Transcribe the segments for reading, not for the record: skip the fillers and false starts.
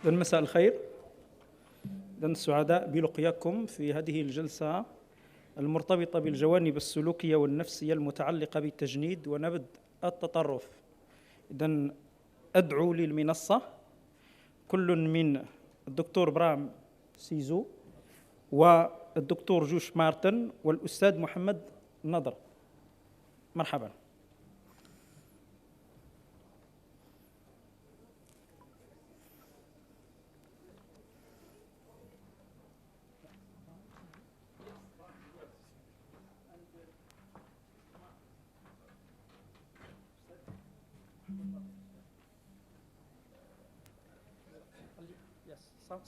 مساء الخير. سعداء بلقياكم في هذه الجلسة المرتبطة بالجوانب السلوكية والنفسية المتعلقة بالتجنيد ونبذ التطرف. إذن أدعو للمنصة كل من الدكتور برام سيزو والدكتور جوش مارتن والأستاذ محمد نضر. مرحبا.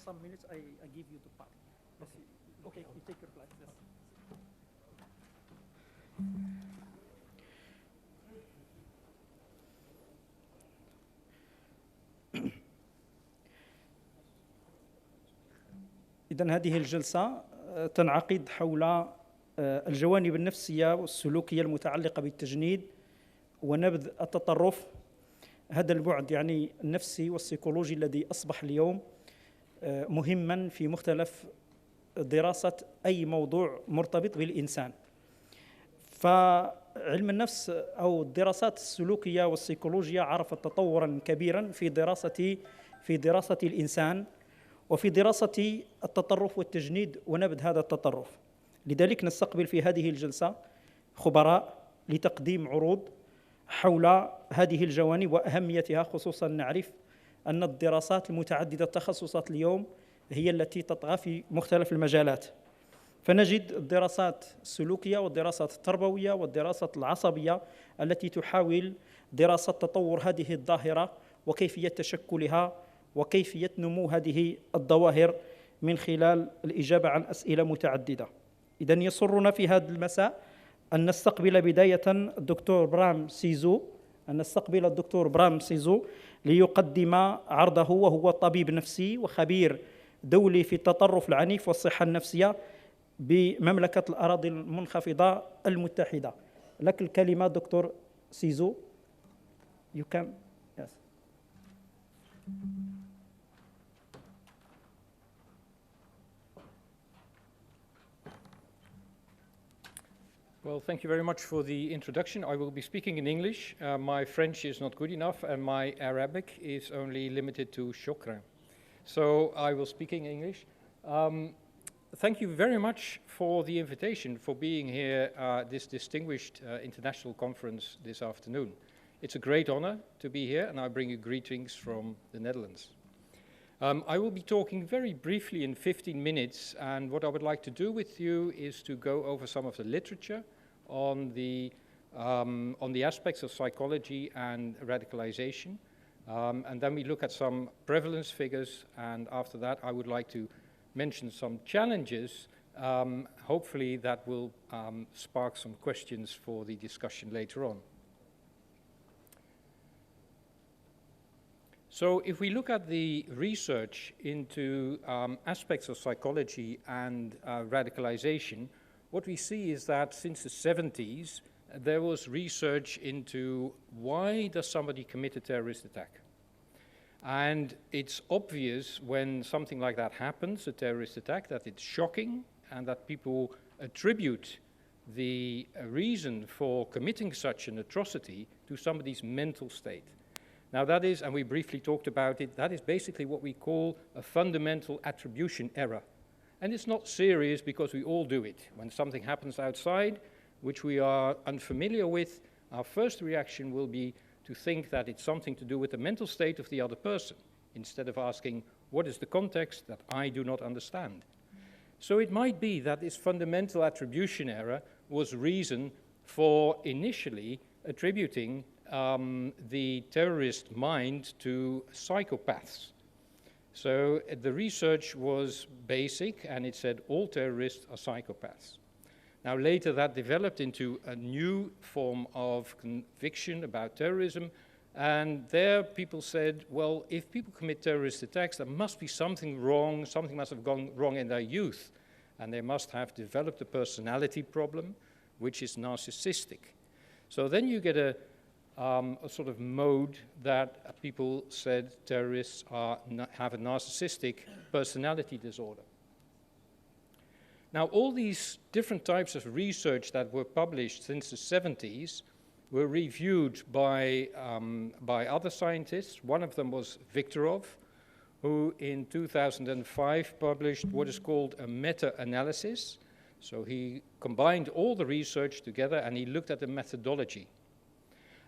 Some minutes I give you the part. Okay, you take your place. Yes. إذن هذه الجلسة تنعقد حول الجوانب النفسية والسلوكية المتعلقة بالتجنيد ونبذ التطرف. هذا البعد يعني النفسي والسيكولوجي الذي أصبح اليوم مهما في مختلف دراسة أي موضوع مرتبط بالإنسان. فعلم النفس أو الدراسات السلوكية والسيكولوجية عرفت تطورا كبيرا في دراسة الإنسان وفي دراسة التطرف والتجنيد ونبذ هذا التطرف. لذلك نستقبل في هذه الجلسة خبراء لتقديم عروض حول هذه الجوانب وأهميتها، خصوصا نعرف أن الدراسات المتعددة التخصصات اليوم هي التي تطغى في مختلف المجالات. فنجد الدراسات السلوكية والدراسات التربوية والدراسات العصبية التي تحاول دراسة تطور هذه الظاهرة وكيفية تشكلها وكيفية نمو هذه الظواهر من خلال الإجابة عن أسئلة متعددة. إذن يسرنا في هذا المساء أن نستقبل بداية الدكتور برام سيزو ليقدم عرضه، وهو طبيب نفسي وخبير دولي في التطرف العنيف والصحة النفسية بمملكة الأراضي المنخفضة المتحدة. لك الكلمة دكتور سيزو. You can. Yes. Well, thank you very much for the introduction. I will be speaking in English. My French is not good enough, and my Arabic is only limited to shukran. So I will speak in English. Thank you very much for the invitation, for being here this distinguished international conference this afternoon. It's a great honor to be here, and I bring you greetings from the Netherlands. I will be talking very briefly in 15 minutes, and what I would like to do with you is to go over some of the literature on the aspects of psychology and radicalization, and then we look at some prevalence figures, and after that I would like to mention some challenges, hopefully that will spark some questions for the discussion later on. So if we look at the research into aspects of psychology and radicalization, what we see is that since the 70s, there was research into why does somebody commit a terrorist attack. And it's obvious when something like that happens, a terrorist attack, that it's shocking and that people attribute the reason for committing such an atrocity to somebody's mental state. Now that is, and we briefly talked about it, that is basically what we call a fundamental attribution error. And it's not serious because we all do it. When something happens outside, which we are unfamiliar with, our first reaction will be to think that it's something to do with the mental state of the other person, instead of asking, what is the context that I do not understand? So it might be that this fundamental attribution error was reason for initially attributing the terrorist mind to psychopaths. So the research was basic, and it said all terrorists are psychopaths. Now later that developed into a new form of conviction about terrorism, and there people said, well, if people commit terrorist attacks, there must be something wrong, something must have gone wrong in their youth, and they must have developed a personality problem, which is narcissistic. So then you get a a sort of mode that people said terrorists have a narcissistic personality disorder. Now, all these different types of research that were published since the 70s were reviewed by other scientists. One of them was Viktorov, who in 2005 published what is called a meta-analysis. So he combined all the research together and he looked at the methodology.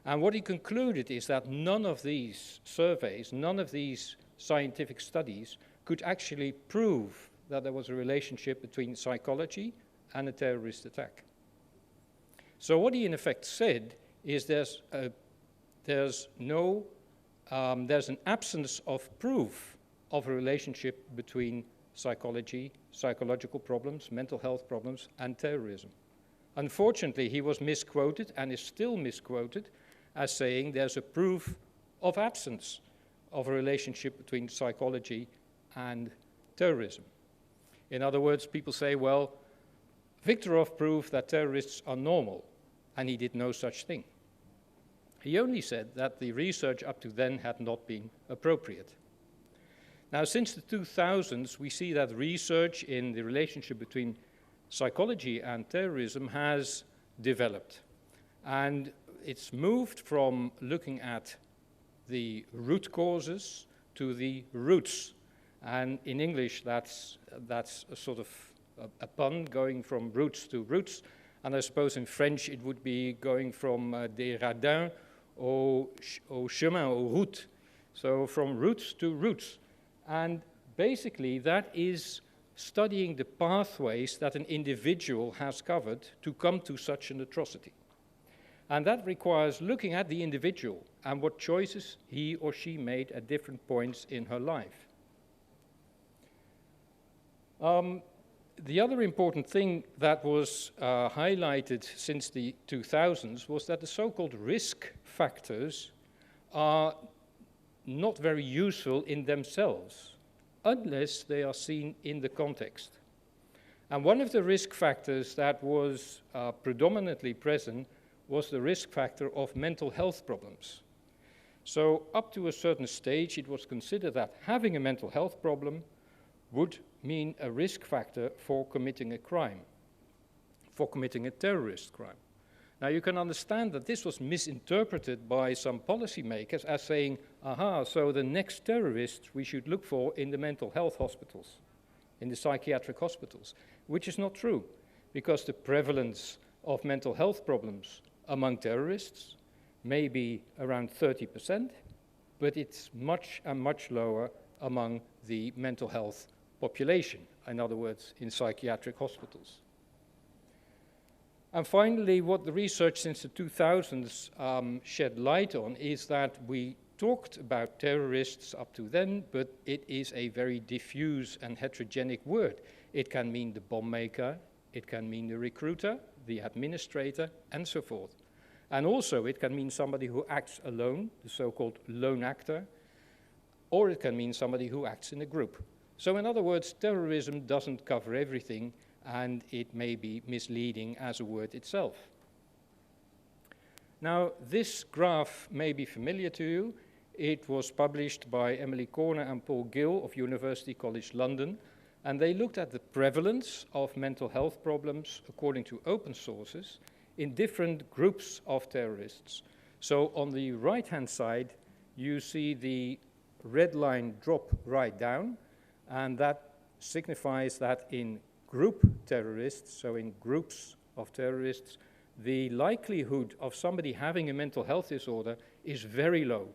And what he concluded is that none of these surveys, none of these scientific studies could actually prove that there was a relationship between psychology and a terrorist attack. So what he in effect said is there's an absence of proof of a relationship between psychology, psychological problems, mental health problems, and terrorism. Unfortunately, he was misquoted and is still misquoted as saying there's a proof of absence of a relationship between psychology and terrorism. In other words, people say, well, Viktorov proved that terrorists are normal, and he did no such thing. He only said that the research up to then had not been appropriate. Now, since the 2000s, we see that research in the relationship between psychology and terrorism has developed. And it's moved from looking at the root causes to the roots. And in English, that's a sort of a pun, going from roots to roots. And I suppose in French, it would be going from des radins au chemin, aux routes. So from roots to roots. And basically, that is studying the pathways that an individual has covered to come to such an atrocity. And that requires looking at the individual and what choices he or she made at different points in her life. The other important thing that was highlighted since the 2000s was that the so-called risk factors are not very useful in themselves unless they are seen in the context. And one of the risk factors that was predominantly present was the risk factor of mental health problems. So up to a certain stage, it was considered that having a mental health problem would mean a risk factor for committing a crime, for committing a terrorist crime. Now, you can understand that this was misinterpreted by some policymakers as saying, aha, so the next terrorists we should look for in the mental health hospitals, in the psychiatric hospitals, which is not true, because the prevalence of mental health problems among terrorists may be around 30%, but it's much lower among the mental health population, in other words, in psychiatric hospitals. And finally, what the research since the 2000s shed light on is that we talked about terrorists up to then, but it is a very diffuse and heterogenic word. It can mean the bomb maker, it can mean the recruiter, the administrator, and so forth. And also, it can mean somebody who acts alone, the so-called lone actor, or it can mean somebody who acts in a group. So in other words, terrorism doesn't cover everything, and it may be misleading as a word itself. Now, this graph may be familiar to you. It was published by Emily Corner and Paul Gill of University College London, and they looked at the prevalence of mental health problems according to open sources in different groups of terrorists. So on the right-hand side, you see the red line drop right down, and that signifies that in group terrorists, so in groups of terrorists, the likelihood of somebody having a mental health disorder is very low.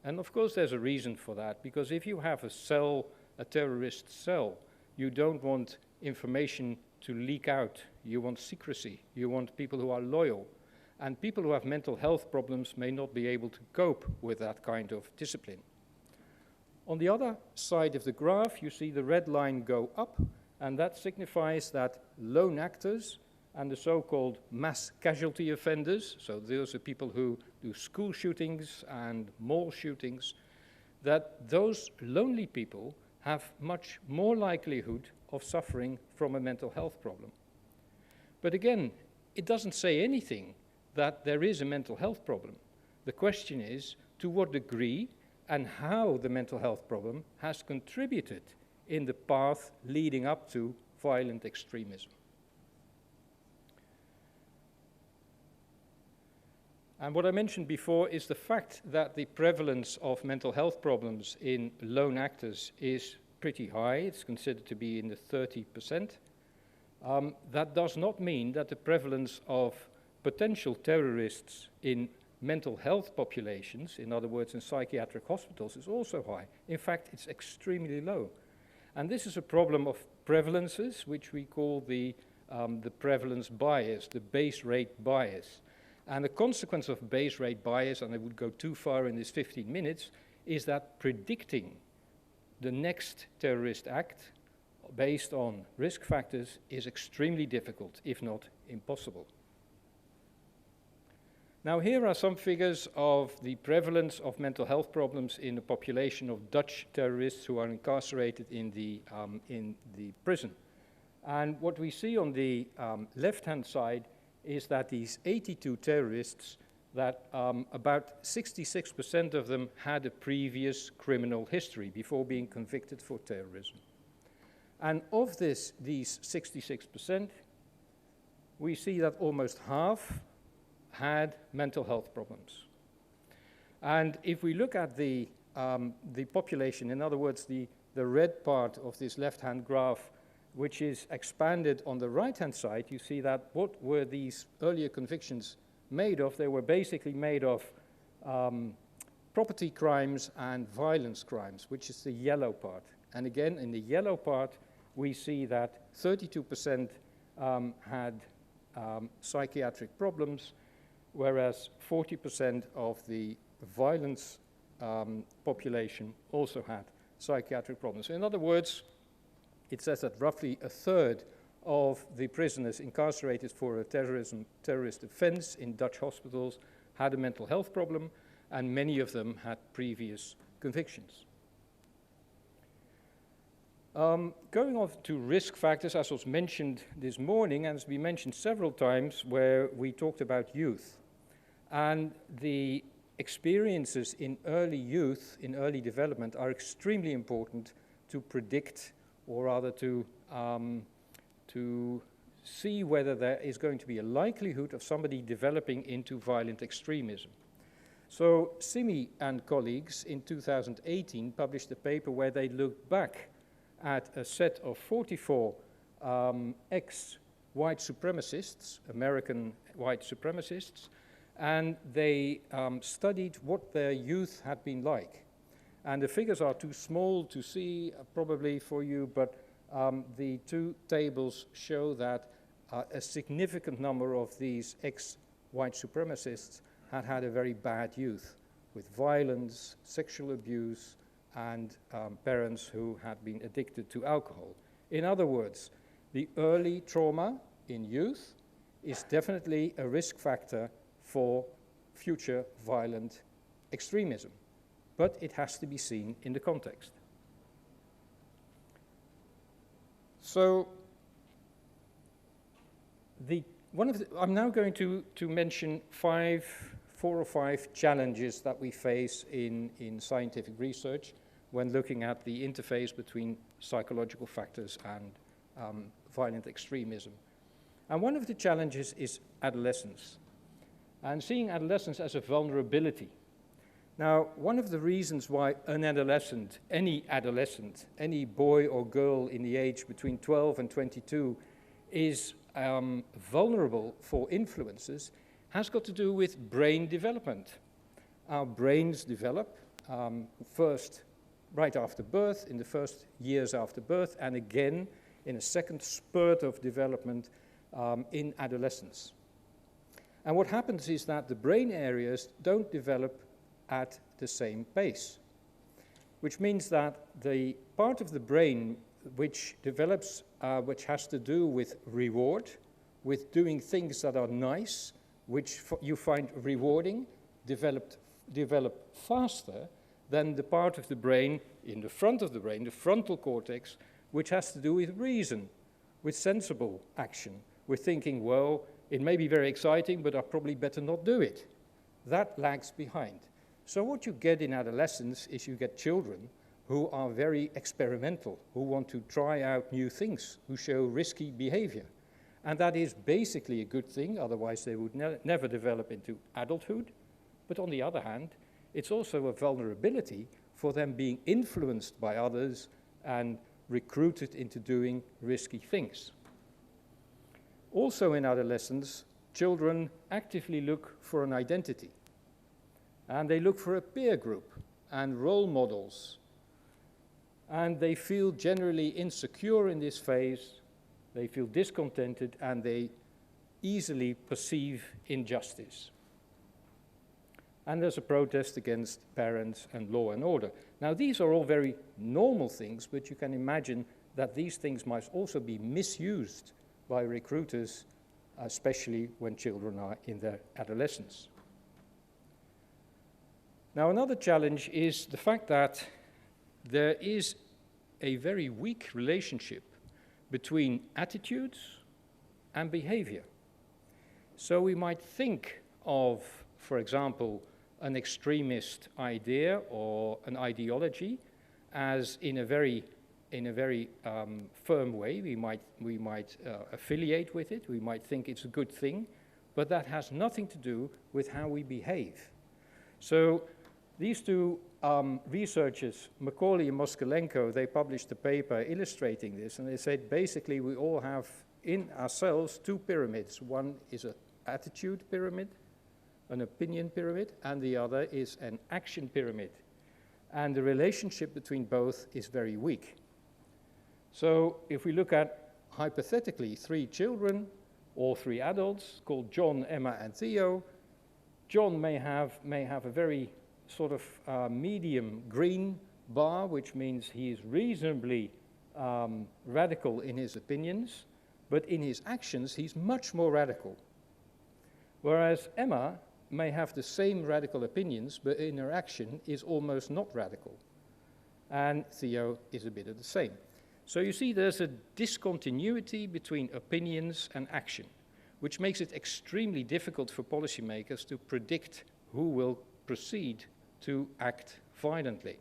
And of course there's a reason for that, because if you have a cell, a terrorist cell, you don't want information to leak out. You want secrecy. You want people who are loyal. And people who have mental health problems may not be able to cope with that kind of discipline. On the other side of the graph, you see the red line go up, and that signifies that lone actors and the so-called mass casualty offenders, so those are people who do school shootings and mall shootings, that those lonely people have much more likelihood of suffering from a mental health problem. But again, it doesn't say anything that there is a mental health problem. The question is to what degree and how the mental health problem has contributed in the path leading up to violent extremism. And what I mentioned before is the fact that the prevalence of mental health problems in lone actors is pretty high. It's considered to be in the 30%. That does not mean that the prevalence of potential terrorists in mental health populations, in other words, in psychiatric hospitals, is also high. In fact, it's extremely low. And this is a problem of prevalences, which we call the prevalence bias, the base rate bias. And the consequence of base rate bias, and I would go too far in this 15 minutes, is that predicting the next terrorist act based on risk factors is extremely difficult, if not impossible. Now, here are some figures of the prevalence of mental health problems in the population of Dutch terrorists who are incarcerated in the prison. And what we see on the left-hand side is that these 82 terrorists, that about 66% of them had a previous criminal history before being convicted for terrorism. And of these 66%, we see that almost half had mental health problems. And if we look at the population, in other words, the red part of this left-hand graph, which is expanded on the right-hand side, you see that what were these earlier convictions made of? They were basically made of property crimes and violence crimes, which is the yellow part. And again, in the yellow part, we see that 32% had psychiatric problems, whereas 40% of the violence population also had psychiatric problems. In other words, it says that roughly a third of the prisoners incarcerated for a terrorist offense in Dutch hospitals had a mental health problem, and many of them had previous convictions. Going on to risk factors, as was mentioned this morning, and has been mentioned several times, where we talked about youth. And the experiences in early youth, in early development, are extremely important to predict, or rather to see whether there is going to be a likelihood of somebody developing into violent extremism. So Simi and colleagues in 2018 published a paper where they looked back at a set of 44 ex-white supremacists, American white supremacists, and they studied what their youth had been like. And the figures are too small to see probably for you, but the two tables show that a significant number of these ex-white supremacists had had a very bad youth, with violence, sexual abuse, and parents who had been addicted to alcohol. In other words, the early trauma in youth is definitely a risk factor for future violent extremism, but it has to be seen in the context. So, I'm now going to mention four or five challenges that we face in scientific research when looking at the interface between psychological factors and violent extremism. And one of the challenges is adolescence, and seeing adolescence as a vulnerability. Now, one of the reasons why an adolescent, any boy or girl in the age between 12 and 22 is vulnerable for influences has got to do with brain development. Our brains develop first right after birth, in the first years after birth, and again in a second spurt of development in adolescence. And what happens is that the brain areas don't develop at the same pace, which means that the part of the brain which develops, which has to do with reward, with doing things that are nice, which you find rewarding, develop faster than the part of the brain in the front of the brain, the frontal cortex, which has to do with reason, with sensible action, with thinking, well, it may be very exciting, but I probably better not do it. That lags behind. So what you get in adolescence is you get children who are very experimental, who want to try out new things, who show risky behavior. And that is basically a good thing, otherwise they would never develop into adulthood. But on the other hand, it's also a vulnerability for them being influenced by others and recruited into doing risky things. Also in adolescence, children actively look for an identity. And they look for a peer group and role models. And they feel generally insecure in this phase. They feel discontented, and they easily perceive injustice. And there's a protest against parents and law and order. Now, these are all very normal things, but you can imagine that these things might also be misused by recruiters, especially when children are in their adolescence. Now, another challenge is the fact that there is a very weak relationship between attitudes and behavior. So we might think of, for example, an extremist idea or an ideology as in a very firm way. We might affiliate with it. We might think it's a good thing, but that has nothing to do with how we behave. So these two researchers, Macaulay and Moskalenko, they published a paper illustrating this, and they said basically we all have in ourselves two pyramids. One is an attitude pyramid, an opinion pyramid, and the other is an action pyramid. And the relationship between both is very weak. So if we look at, hypothetically, 3 children or 3 adults called John, Emma, and Theo, John may have a very sort of medium green bar, which means he is reasonably radical in his opinions, but in his actions he's much more radical. Whereas Emma may have the same radical opinions, but in her action is almost not radical. And Theo is a bit of the same. So you see there's a discontinuity between opinions and action, which makes it extremely difficult for policymakers to predict who will proceed to act violently.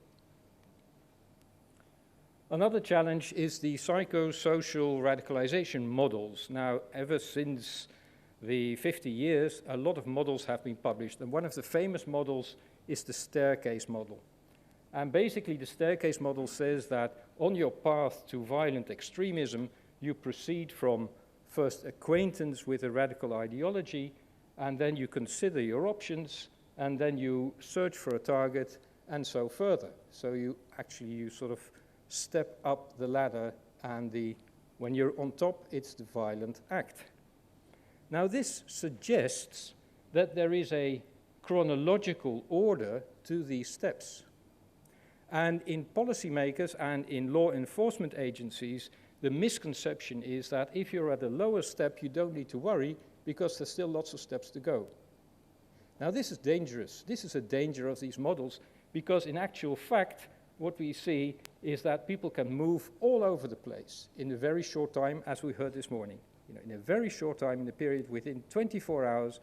Another challenge is the psychosocial radicalization models. Now, ever since the 50 years, a lot of models have been published, and one of the famous models is the staircase model. And basically, the staircase model says that on your path to violent extremism, you proceed from first acquaintance with a radical ideology, and then you consider your options, and then you search for a target, and so further. So you sort of step up the ladder, and when you're on top, it's the violent act. Now, this suggests that there is a chronological order to these steps. And in policymakers and in law enforcement agencies, the misconception is that if you're at a lower step, you don't need to worry because there's still lots of steps to go. Now, this is dangerous. This is a danger of these models because in actual fact, what we see is that people can move all over the place in a very short time, as we heard this morning. In a very short time, in a period within 24 hours,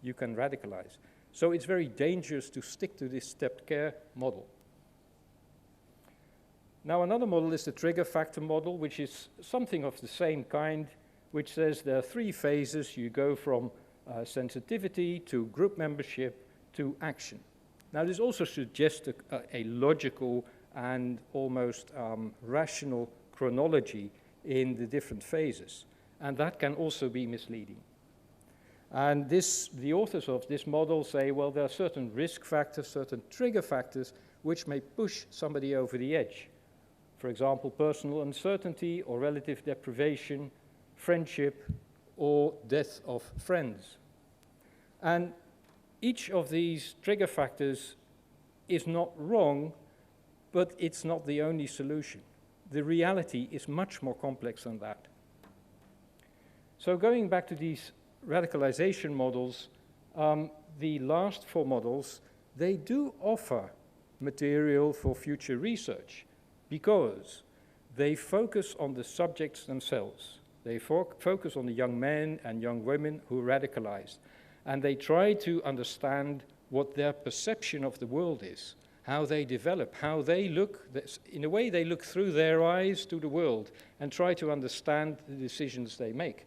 you can radicalize. So it's very dangerous to stick to this stepped care model. Now, another model is the trigger factor model, which is something of the same kind, which says there are 3 phases. You go from sensitivity to group membership to action. Now, this also suggests a logical and almost rational chronology in the different phases. And that can also be misleading. And the authors of this model say, well, there are certain risk factors, certain trigger factors, which may push somebody over the edge. For example, personal uncertainty or relative deprivation, friendship, or death of friends. And each of these trigger factors is not wrong, but it's not the only solution. The reality is much more complex than that. So going back to these radicalization models, the last 4 models, they do offer material for future research because they focus on the subjects themselves. They focus on the young men and young women who are radicalized. And they try to understand what their perception of the world is, how they develop, how they look. In a way, they look through their eyes to the world and try to understand the decisions they make.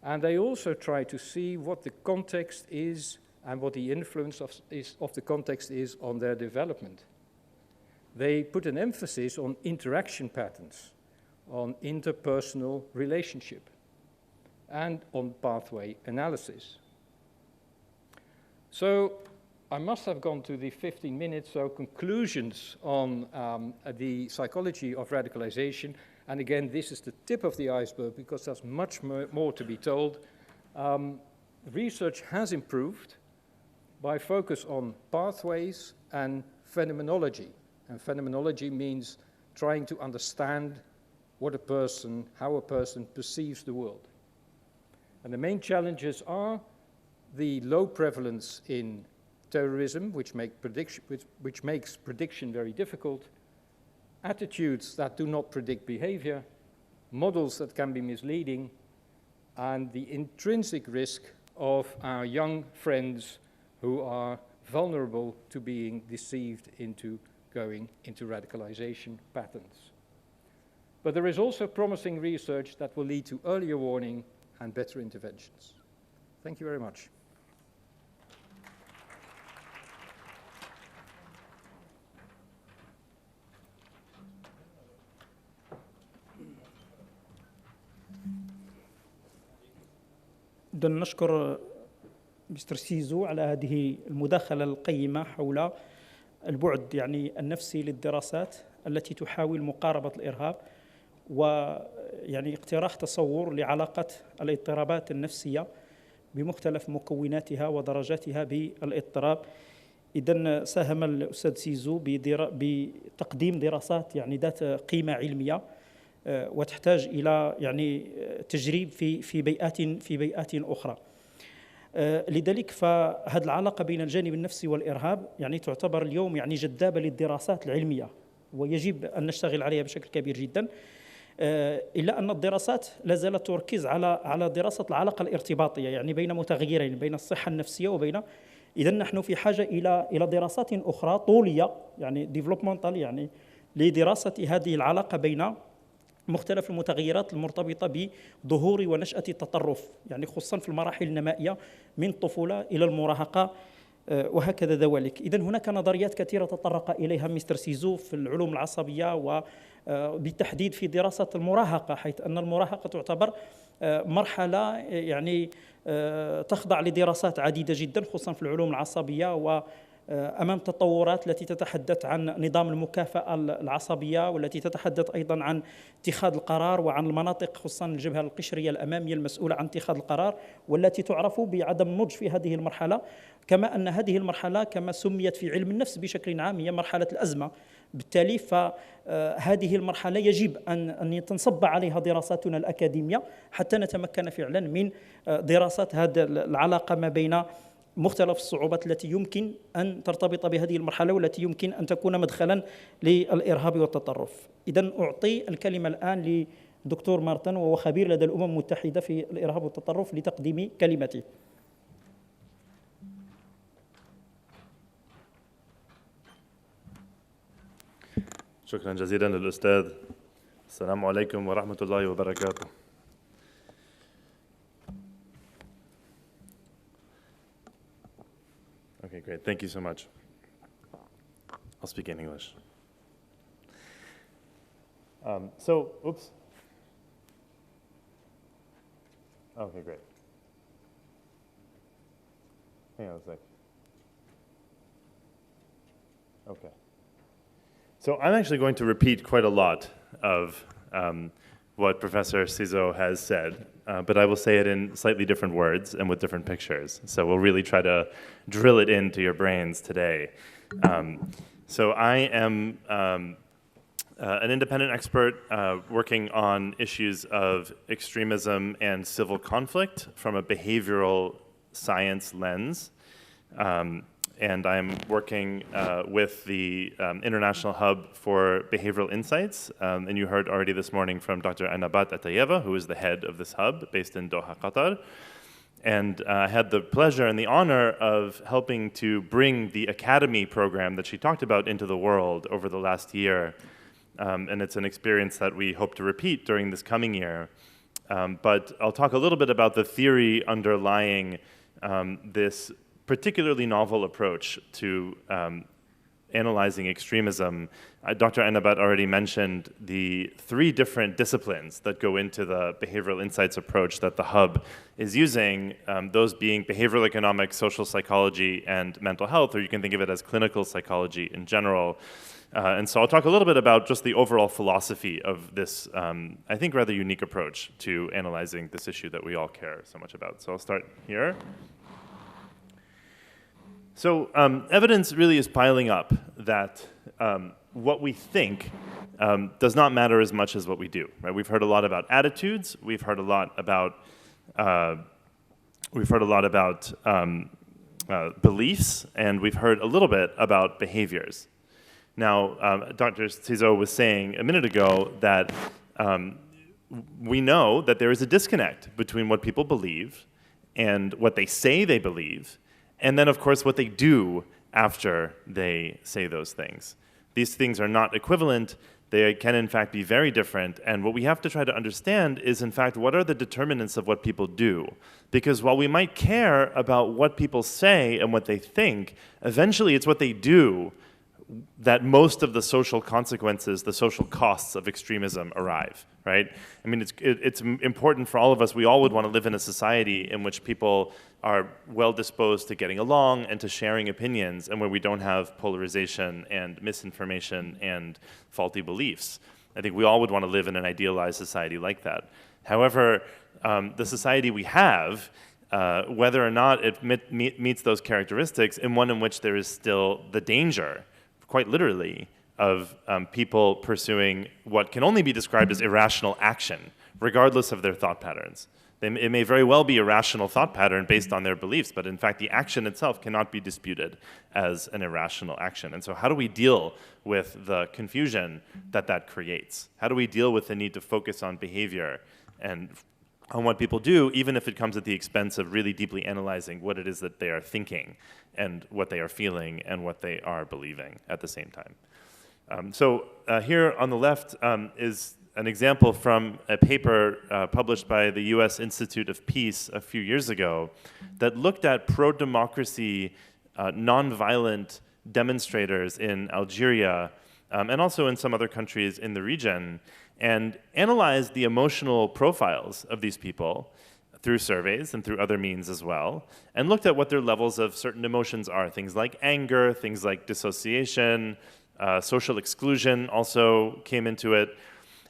And they also try to see what the context is and what the influence of the context is on their development. They put an emphasis on interaction patterns, on interpersonal relationship, and on pathway analysis. So I must have gone to the 15 minutes, so conclusions on the psychology of radicalization. And again, this is the tip of the iceberg because there's much more to be told. Research has improved by focus on pathways and phenomenology. And phenomenology means trying to understand what a person, how a person perceives the world. And the main challenges are the low prevalence in terrorism, which makes prediction very difficult, attitudes that do not predict behavior, models that can be misleading, and the intrinsic risk of our young friends who are vulnerable to being deceived into going into radicalization patterns. But there is also promising research that will lead to earlier warning and better interventions. Thank you very much. بدنا نشكر مستر سيزو على هذه المداخلة القيمة حول البعد يعني النفسي للدراسات التي تحاول مقاربة الإرهاب ويعني اقتراح تصور لعلاقة الاضطرابات النفسية بمختلف مكوناتها ودرجاتها بالاضطراب. إذن ساهم الأستاذ سيزو بتقديم دراسات يعني ذات قيمة علمية وتحتاج إلى يعني تجريب في بيئات أخرى. لذلك فهذه العلاقة بين الجانب النفسي والإرهاب يعني تعتبر اليوم يعني جذابة للدراسات العلمية ويجب أن نشتغل عليها بشكل كبير جدا. إلا أن الدراسات لا زالت تركز على دراسة العلاقة الارتباطية يعني بين متغيرين بين الصحة النفسية وبين. إذن نحن في حاجة إلى دراسات أخرى طولية يعني ديفلوبمنتال يعني لدراسة هذه العلاقة بين مختلف المتغيرات المرتبطة بظهور ونشأة التطرف يعني خصوصا في المراحل النمائية من الطفولة إلى المراهقة وهكذا ذلك. إذن هناك نظريات كثيرة تطرق إليها مستر سيزو في العلوم العصبية وبالتحديد في دراسة المراهقة، حيث أن المراهقة تعتبر مرحلة يعني تخضع لدراسات عديدة جدا خصوصا في العلوم العصبية وأمام تطورات التي تتحدث عن نظام المكافحة العصبية والتي تتحدث أيضا عن اتخاذ القرار وعن المناطق خصوصا الجبهة القشرية الأمامية المسؤولة عن اتخاذ القرار والتي تعرف بعدم النضج في هذه المرحلة. كما أن هذه المرحلة كما سميت في علم النفس بشكل عام هي مرحلة الأزمة. بالتالي فهذه المرحلة يجب أن تنصب عليها دراساتنا الأكاديمية حتى نتمكن فعلا من دراسة هذه العلاقة ما بين مختلف الصعوبات التي يمكن أن ترتبط بهذه المرحلة والتي يمكن أن تكون مدخلا للإرهاب والتطرف. إذن أعطي الكلمة الآن لدكتور مارتن وهو خبير لدى الأمم المتحدة في الإرهاب والتطرف لتقديم كلمته. شكرا جزيلا للأستاذ. السلام عليكم ورحمة الله وبركاته. Okay, great. Thank you so much. I'll speak in English. Oops. Okay, great. Hang on a sec. Okay. So I'm actually going to repeat quite a lot of what Professor Cizo has said, but I will say it in slightly different words and with different pictures. So we'll really try to drill it into your brains today. So I am an independent expert working on issues of extremism and civil conflict from a behavioral science lens. and I'm working with the International Hub for Behavioral Insights. And you heard already this morning from Dr. Anabat Atayeva, who is the head of this hub based in Doha, Qatar. And I had the pleasure and the honor of helping to bring the Academy program that she talked about into the world over the last year. And it's an experience that we hope to repeat during this coming year. But I'll talk a little bit about the theory underlying this particularly novel approach to analyzing extremism. Dr. Anabat already mentioned the 3 different disciplines that go into the behavioral insights approach that the hub is using, those being behavioral economics, social psychology, and mental health, or you can think of it as clinical psychology in general. And so I'll talk a little bit about just the overall philosophy of this, I think, rather unique approach to analyzing this issue that we all care so much about. So I'll start here. So evidence really is piling up that what we think does not matter as much as what we do. Right? We've heard a lot about attitudes. We've heard a lot about beliefs, and we've heard a little bit about behaviors. Now, Dr. Cizo was saying a minute ago that we know that there is a disconnect between what people believe and what they say they believe, and then, of course, what they do after they say those things. These things are not equivalent. They can, in fact, be very different. And what we have to try to understand is, in fact, what are the determinants of what people do? Because while we might care about what people say and what they think, eventually it's what they do that most of the social consequences, the social costs of extremism arrive, right? I mean, it's important for all of us. We all would want to live in a society in which people are well disposed to getting along and to sharing opinions, and where we don't have polarization and misinformation and faulty beliefs. I think we all would want to live in an idealized society like that. However, the society we have, whether or not it meets those characteristics, in one in which there is still the danger, quite literally, of people pursuing what can only be described as irrational action, regardless of their thought patterns. It may very well be a rational thought pattern based on their beliefs, but in fact the action itself cannot be disputed as an irrational action. And so how do we deal with the confusion that that creates? How do we deal with the need to focus on behavior and on what people do, even if it comes at the expense of really deeply analyzing what it is that they are thinking and what they are feeling and what they are believing at the same time? So here on the left is an example from a paper published by the US Institute of Peace a few years ago that looked at pro-democracy, nonviolent demonstrators in Algeria and also in some other countries in the region, and analyzed the emotional profiles of these people through surveys and through other means as well, and looked at what their levels of certain emotions are, things like anger, things like dissociation, social exclusion also came into it.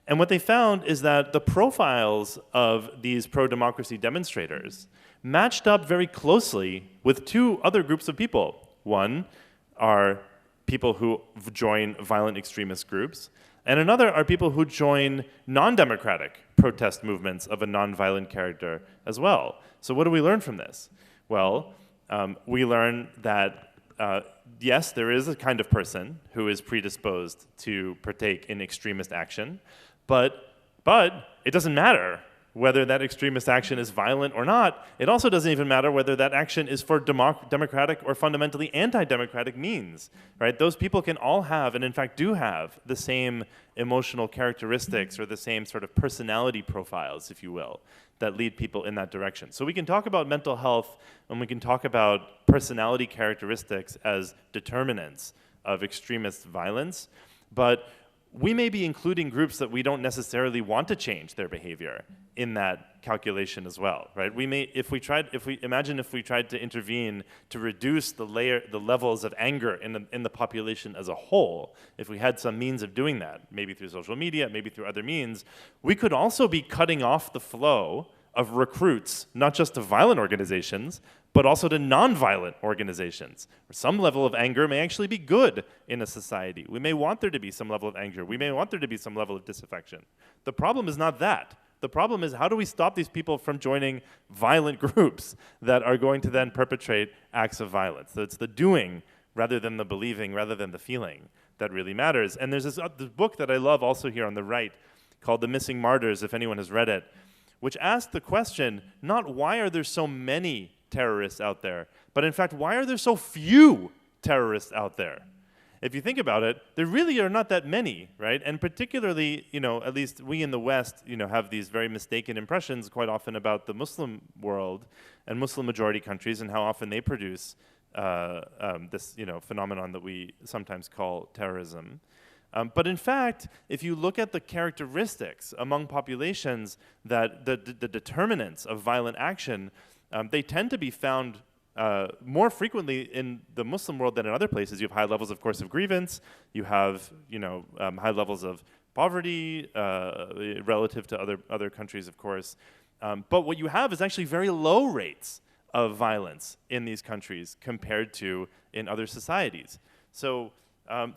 And what they found is that the profiles of these pro-democracy demonstrators matched up very closely with 2 other groups of people. One are people who join violent extremist groups, and another are people who join non-democratic protest movements of a non-violent character as well. So what do we learn from this? Well, we learn that yes, there is a kind of person who is predisposed to partake in extremist action, but it doesn't matter whether that extremist action is violent or not. It also doesn't even matter whether that action is for democratic or fundamentally anti-democratic means, right? Those people can all have, and in fact do have, the same emotional characteristics or the same sort of personality profiles, if you will, that lead people in that direction. So we can talk about mental health and we can talk about personality characteristics as determinants of extremist violence, but we may be including groups that we don't necessarily want to change their behavior in that calculation as well, right? We may, if we tried to intervene to reduce the levels of anger in the population as a whole, if we had some means of doing that, maybe through social media, maybe through other means, we could also be cutting off the flow of recruits, not just to violent organizations, but also to non-violent organizations. Some level of anger may actually be good in a society. We may want there to be some level of anger. We may want there to be some level of disaffection. The problem is not that. The problem is, how do we stop these people from joining violent groups that are going to then perpetrate acts of violence? So it's the doing rather than the believing, rather than the feeling that really matters. And there's this book that I love also here on the right called The Missing Martyrs, if anyone has read it, which asks the question, not why are there so many terrorists out there, but in fact, why are there so few terrorists out there? If you think about it, there really are not that many, right? And particularly, at least we in the West, have these very mistaken impressions quite often about the Muslim world and Muslim majority countries and how often they produce this, phenomenon that we sometimes call terrorism. But in fact, if you look at the characteristics among populations that the determinants of violent action, they tend to be found more frequently in the Muslim world than in other places. You have high levels, of course, of grievance. You have, high levels of poverty relative to other countries, of course. But what you have is actually very low rates of violence in these countries compared to in other societies. So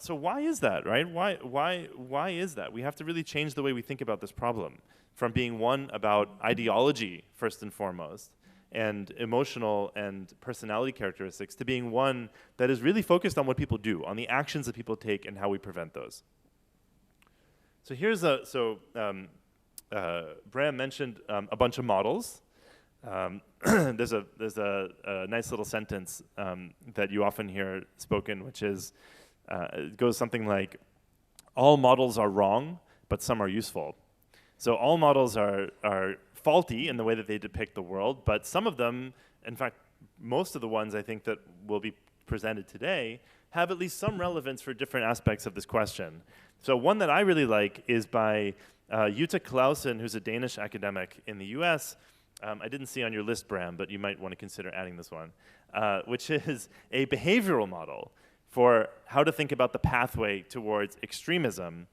why is that, right? Why is that? We have to really change the way we think about this problem from being one about ideology, first and foremost, and emotional and personality characteristics, to being one that is really focused on what people do, on the actions that people take and how we prevent those. So here's Bram mentioned a bunch of models. There's a nice little sentence that you often hear spoken, which is, it goes something like, all models are wrong, but some are useful. So all models are faulty in the way that they depict the world, but some of them, in fact, most of the ones I think that will be presented today, have at least some relevance for different aspects of this question. So one that I really like is by Jutta Clausen, who's a Danish academic in the US. I didn't see on your list, Bram, but you might want to consider adding this one, which is a behavioral model for how to think about the pathway towards extremism.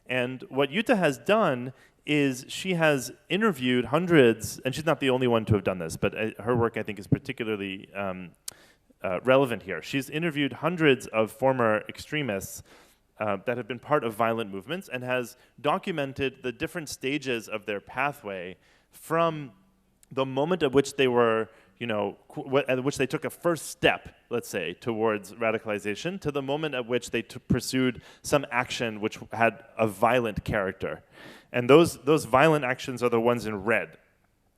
And what Jutta has done is she has interviewed hundreds, and she's not the only one to have done this, but her work I think is particularly relevant here. She's interviewed hundreds of former extremists that have been part of violent movements and has documented the different stages of their pathway from the moment at which they were, at which they took a first step, let's say, towards radicalization, to the moment at which they pursued some action which had a violent character. And those violent actions are the ones in red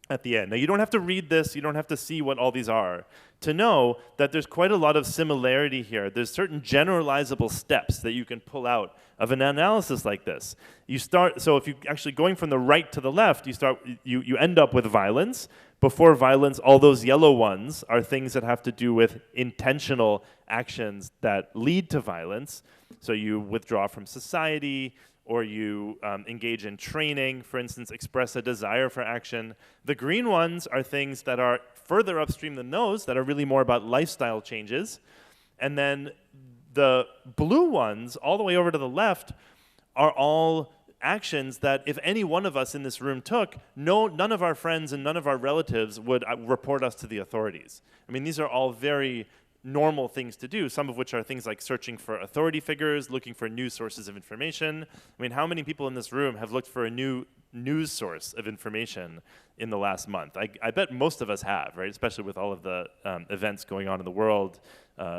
at the end. Now, you don't have to read this, you don't have to see what all these are to know that there's quite a lot of similarity here. There's certain generalizable steps that you can pull out of an analysis like this. So if you actually going from the right to the left, you end up with violence. Before violence, all those yellow ones are things that have to do with intentional actions that lead to violence. So you withdraw from society, or you engage in training, for instance, express a desire for action. The green ones are things that are further upstream than those, that are really more about lifestyle changes. And then the blue ones, all the way over to the left, are all actions that if any one of us in this room took, none of our friends and none of our relatives would report us to the authorities. I mean, these are all very normal things to do, some of which are things like searching for authority figures, looking for new sources of information. I mean, how many people in this room have looked for a new news source of information in the last month? I bet most of us have, right? Especially with all of the events going on in the world,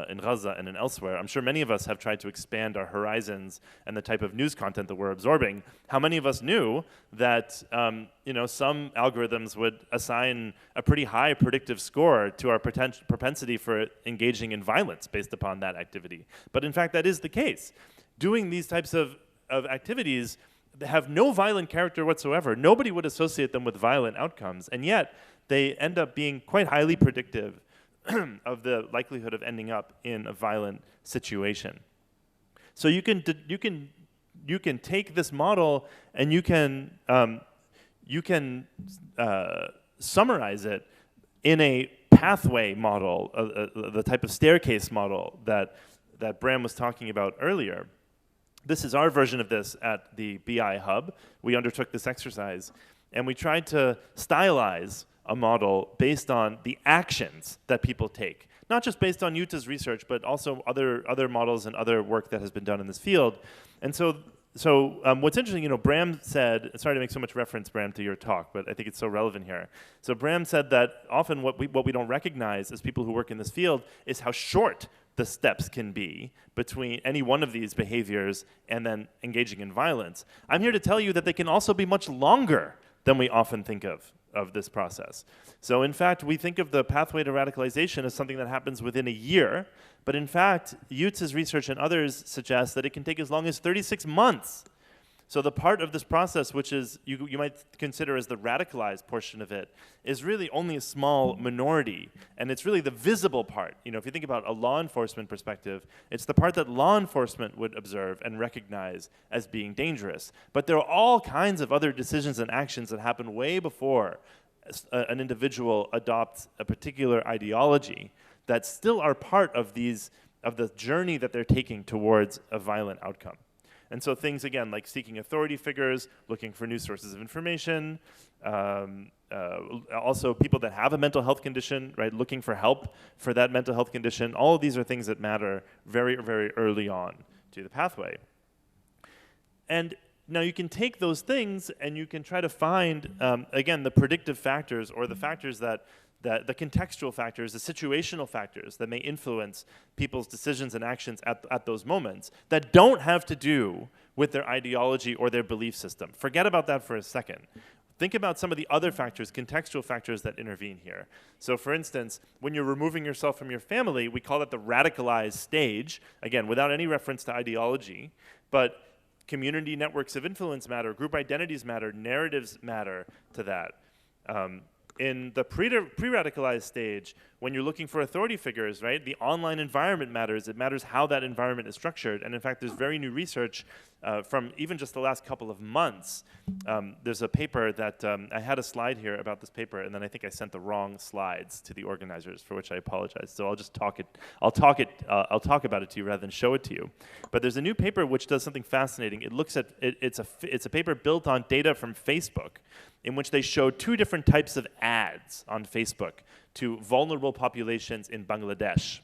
in Gaza and in elsewhere. I'm sure many of us have tried to expand our horizons and the type of news content that we're absorbing. How many of us knew that some algorithms would assign a pretty high predictive score to our propensity for engaging in violence based upon that activity? But in fact, that is the case. Doing these types of activities that have no violent character whatsoever, nobody would associate them with violent outcomes, and yet they end up being quite highly predictive of the likelihood of ending up in a violent situation. So you can take this model and you can summarize it in a pathway model, the type of staircase model that Bram was talking about earlier. This is our version of this at the BI Hub. We undertook this exercise, and we tried to stylize a model based on the actions that people take, not just based on Jutta's research, but also other models and other work that has been done in this field. And so what's interesting, Bram said, sorry to make so much reference, Bram, to your talk, but I think it's so relevant here. So Bram said that often what we don't recognize as people who work in this field is how short the steps can be between any one of these behaviors and then engaging in violence. I'm here to tell you that they can also be much longer than we often think of this process. So in fact, we think of the pathway to radicalization as something that happens within a year, but in fact, Yutz's research and others suggest that it can take as long as 36 months. So the part of this process, which is you might consider as the radicalized portion of it, is really only a small minority, and it's really the visible part. If you think about a law enforcement perspective, it's the part that law enforcement would observe and recognize as being dangerous. But there are all kinds of other decisions and actions that happen way before an individual adopts a particular ideology that still are part of the journey that they're taking towards a violent outcome. And so things, again, like seeking authority figures, looking for new sources of information, also people that have a mental health condition, right, looking for help for that mental health condition. All of these are things that matter very, very early on to the pathway. And now you can take those things and you can try to find, again, the predictive factors or the factors the contextual factors, the situational factors that may influence people's decisions and actions at those moments that don't have to do with their ideology or their belief system. Forget about that for a second. Think about some of the other factors, contextual factors that intervene here. So for instance, when you're removing yourself from your family, we call it the radicalized stage, again, without any reference to ideology, but community networks of influence matter, group identities matter, narratives matter to that. In the pre-radicalized stage, when you're looking for authority figures, right, the online environment matters. It matters how that environment is structured. And in fact, there's very new research from even just the last couple of months. There's a paper that, I had a slide here about this paper, and then I think I sent the wrong slides to the organizers, for which I apologize. So I'll just talk about it to you rather than show it to you. But there's a new paper which does something fascinating. It looks at, it's a paper built on data from Facebook, in which they showed two different types of ads on Facebook to vulnerable populations in Bangladesh.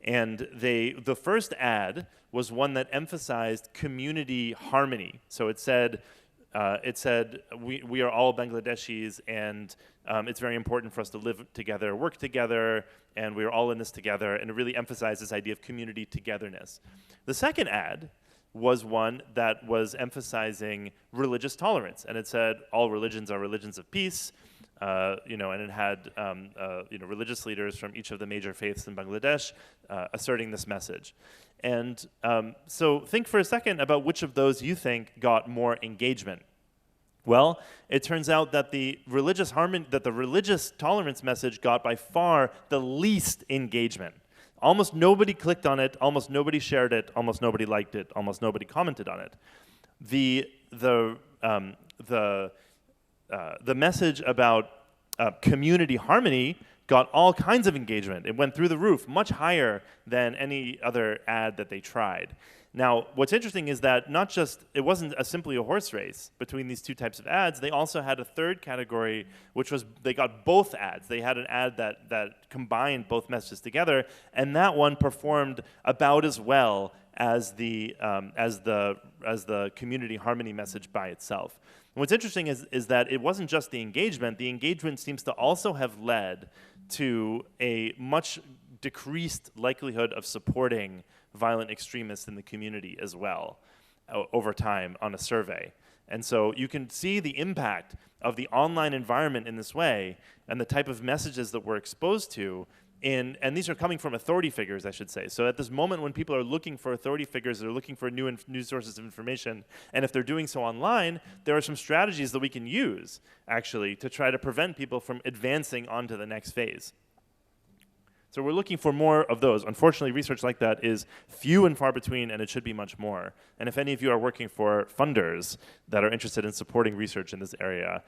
And the first ad was one that emphasized community harmony. So it said we are all Bangladeshis, and it's very important for us to live together, work together, and we are all in this together. And it really emphasized this idea of community togetherness. The second ad was one that was emphasizing religious tolerance, and it said all religions are religions of peace, and it had religious leaders from each of the major faiths in Bangladesh asserting this message. And so think for a second about which of those you think got more engagement. Well, it turns out that the religious tolerance message got by far the least engagement. Almost nobody clicked on it, almost nobody shared it, almost nobody liked it, almost nobody commented on it. The message about community harmony got all kinds of engagement. It went through the roof, much higher than any other ad that they tried. Now, what's interesting is that it wasn't simply a horse race between these two types of ads. They also had a third category, which was they got both ads. They had an ad that combined both messages together, and that one performed about as well as the community harmony message by itself. And what's interesting is that it wasn't just the engagement. The engagement seems to also have led to a much decreased likelihood of supporting violent extremists in the community as well over time on a survey. And so you can see the impact of the online environment in this way and the type of messages that we're exposed to and these are coming from authority figures, I should say. So at this moment when people are looking for authority figures, they're looking for new sources of information, and if they're doing so online, there are some strategies that we can use, actually, to try to prevent people from advancing onto the next phase. So we're looking for more of those. Unfortunately, research like that is few and far between, and it should be much more. And if any of you are working for funders that are interested in supporting research in this area,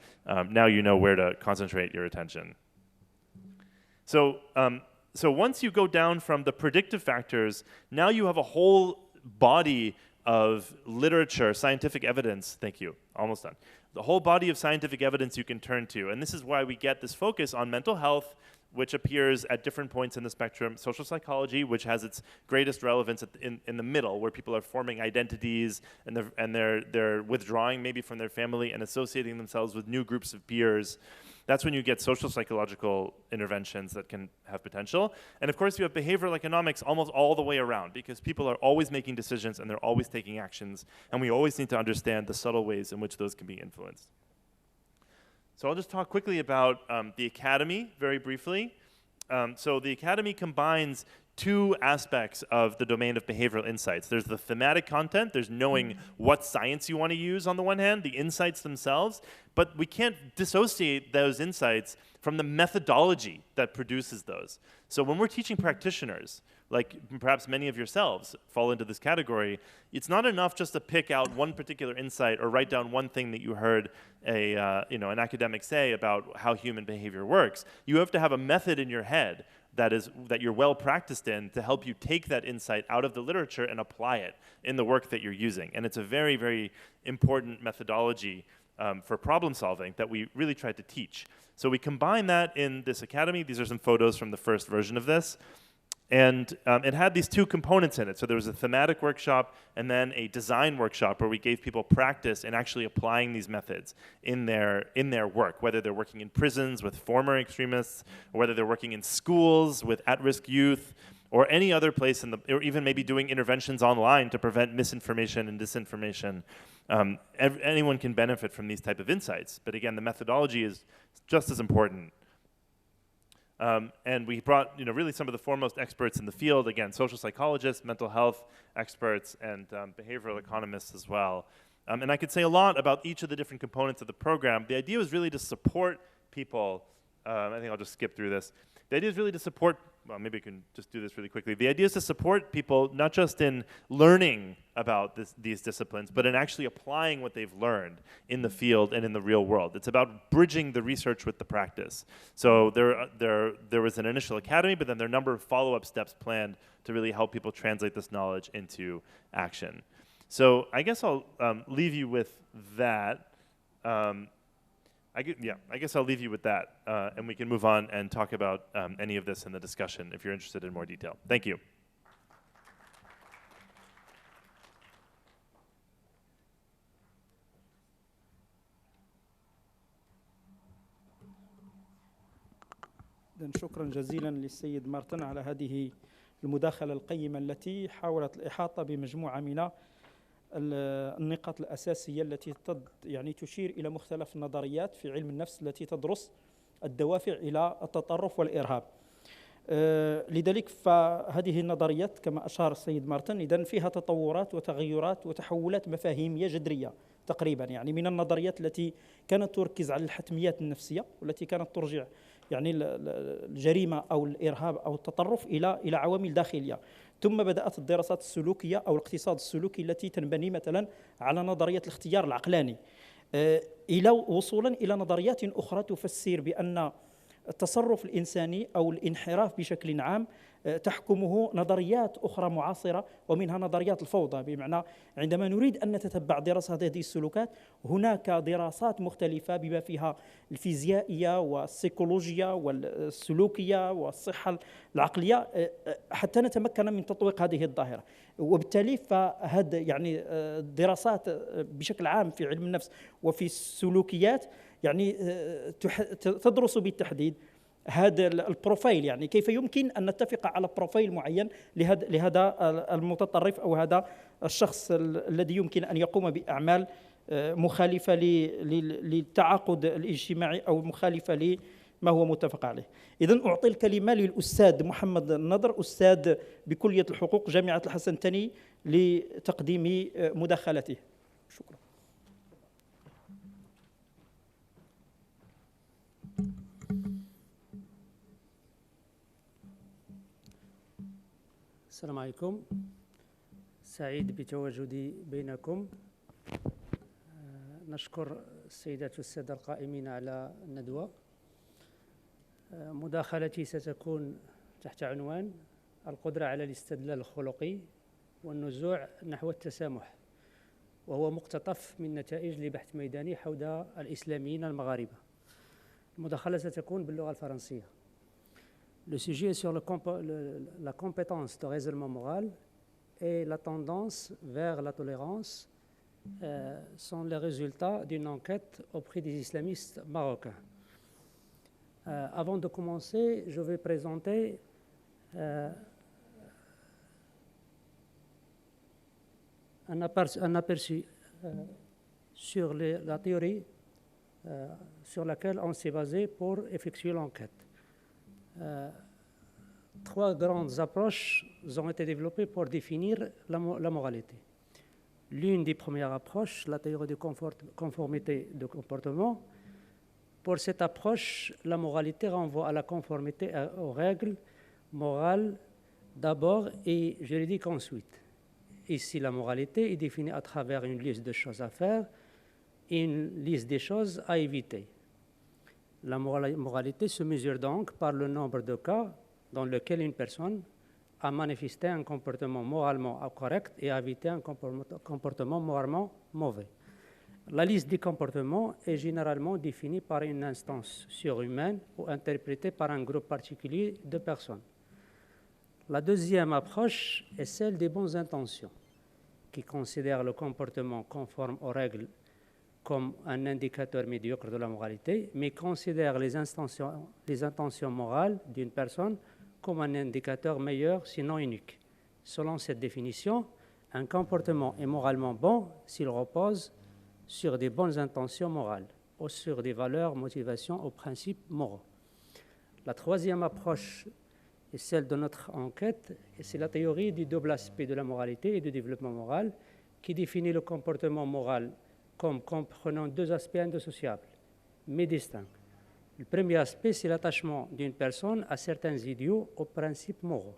now you know where to concentrate your attention. So once you go down from the predictive factors, now you have a whole body of literature, scientific evidence, thank you, almost done. The whole body of scientific evidence you can turn to, and this is why we get this focus on mental health, which appears at different points in the spectrum, social psychology, which has its greatest relevance in the middle, where people are forming identities and they're withdrawing maybe from their family and associating themselves with new groups of peers. That's when you get social psychological interventions that can have potential. And of course, you have behavioral economics almost all the way around, because people are always making decisions and they're always taking actions, and we always need to understand the subtle ways in which those can be influenced. So I'll just talk quickly about the Academy very briefly. So the Academy combines two aspects of the domain of behavioral insights. There's the thematic content, there's knowing what science you want to use on the one hand, the insights themselves, but we can't dissociate those insights from the methodology that produces those. So when we're teaching practitioners, like perhaps many of yourselves fall into this category, it's not enough just to pick out one particular insight or write down one thing that you heard an academic say about how human behavior works. You have to have a method in your head that you're well practiced in to help you take that insight out of the literature and apply it in the work that you're using. And it's a very, very important methodology for problem solving that we really tried to teach. So we combine that in this Academy. These are some photos from the first version of this. And it had these two components in it. So there was a thematic workshop and then a design workshop where we gave people practice in actually applying these methods in their work, whether they're working in prisons with former extremists, or whether they're working in schools with at-risk youth, or any other place, or even maybe doing interventions online to prevent misinformation and disinformation. Anyone can benefit from these type of insights. But again, the methodology is just as important. And we brought, really some of the foremost experts in the field, again, social psychologists, mental health experts, and behavioral economists as well. And I could say a lot about each of the different components of the program. The idea was really to support people. I think I'll just skip through this. The idea is really to support, well, maybe we can just do this really quickly. The idea is to support people not just in learning about these disciplines, but in actually applying what they've learned in the field and in the real world. It's about bridging the research with the practice. So there was an initial academy, but then there are a number of follow-up steps planned to really help people translate this knowledge into action. So I guess I'll leave you with that. I guess I'll leave you with that, and we can move on and talk about any of this in the discussion if you're interested in more detail. Thank you. شكرا جزيلا للسيد مارتن على هذه المداخلة القيمة التي حاولت الإحاطة بمجموعة من النقاط الأساسية التي تشير إلى مختلف النظريات في علم النفس التي تدرس الدوافع إلى التطرف والإرهاب. لذلك فهذه النظريات كما أشار السيد مارتن إذن فيها تطورات وتغيرات وتحولات مفاهيمية جذرية تقريبا، من النظريات التي كانت تركز على الحتميات النفسية والتي كانت ترجع الجريمة أو الإرهاب أو التطرف إلى عوامل داخلية، ثم بدأت الدراسات السلوكية أو الاقتصاد السلوكي التي تنبني مثلا على نظرية الاختيار العقلاني، إلى وصولا إلى نظريات أخرى تفسر بأن التصرف الإنساني أو الانحراف بشكل عام تحكمه نظريات أخرى معاصرة، ومنها نظريات الفوضى. بمعنى عندما نريد أن نتتبع دراسة هذه السلوكات هناك دراسات مختلفة بما فيها الفيزيائية والسيكولوجيا والسلوكية والصحة العقلية حتى نتمكن من تطبيق هذه الظاهرة. وبالتالي فهذا الدراسات بشكل عام في علم النفس وفي السلوكيات تدرس بالتحديد هذا البروفايل، كيف يمكن أن نتفق على بروفايل معين لهذا المتطرف أو هذا الشخص الذي يمكن أن يقوم بأعمال مخالفة للتعاقد الاجتماعي أو مخالفة لما هو متفق عليه. إذن أعطي الكلمة للأستاذ محمد النضر، أستاذ بكلية الحقوق جامعة الحسن الثاني، لتقديم مداخلته. شكرا. السلام عليكم، سعيد بتواجدي بينكم. نشكر السيدات والسادة القائمين على الندوة. مداخلتي ستكون تحت عنوان القدرة على الاستدلال الخلقي والنزوع نحو التسامح، وهو مقتطف من نتائج لبحث ميداني حول الإسلاميين المغاربة. المداخلة ستكون باللغة الفرنسية. Le sujet est sur la compétence de raisonnement moral et la tendance vers la tolérance sont les résultats d'une enquête auprès des islamistes marocains. Avant de commencer, je vais présenter un aperçu sur la théorie sur laquelle on s'est basé pour effectuer l'enquête. Trois grandes approches ont été développées pour définir la moralité. L'une des premières approches, la théorie de conformité de comportement. Pour cette approche, la moralité renvoie à la conformité aux règles morales d'abord et juridiques ensuite. Ici, la moralité est définie à travers une liste de choses à faire et une liste des choses à éviter. La moralité se mesure donc par le nombre de cas dans lesquels une personne a manifesté un comportement moralement incorrect et a évité un comportement moralement mauvais. La liste des comportements est généralement définie par une instance surhumaine ou interprétée par un groupe particulier de personnes. La deuxième approche est celle des bonnes intentions, qui considère le comportement conforme aux règles comme un indicateur médiocre de la moralité, mais considère les intentions morales d'une personne comme un indicateur meilleur, sinon unique. Selon cette définition, un comportement est moralement bon s'il repose sur des bonnes intentions morales ou sur des valeurs, motivations ou principes moraux. La troisième approche est celle de notre enquête, et c'est la théorie du double aspect de la moralité et du développement moral, qui définit le comportement moral comme comprenant deux aspects indissociables, mais distincts. Le premier aspect, c'est l'attachement d'une personne à certains idéaux ou principes moraux.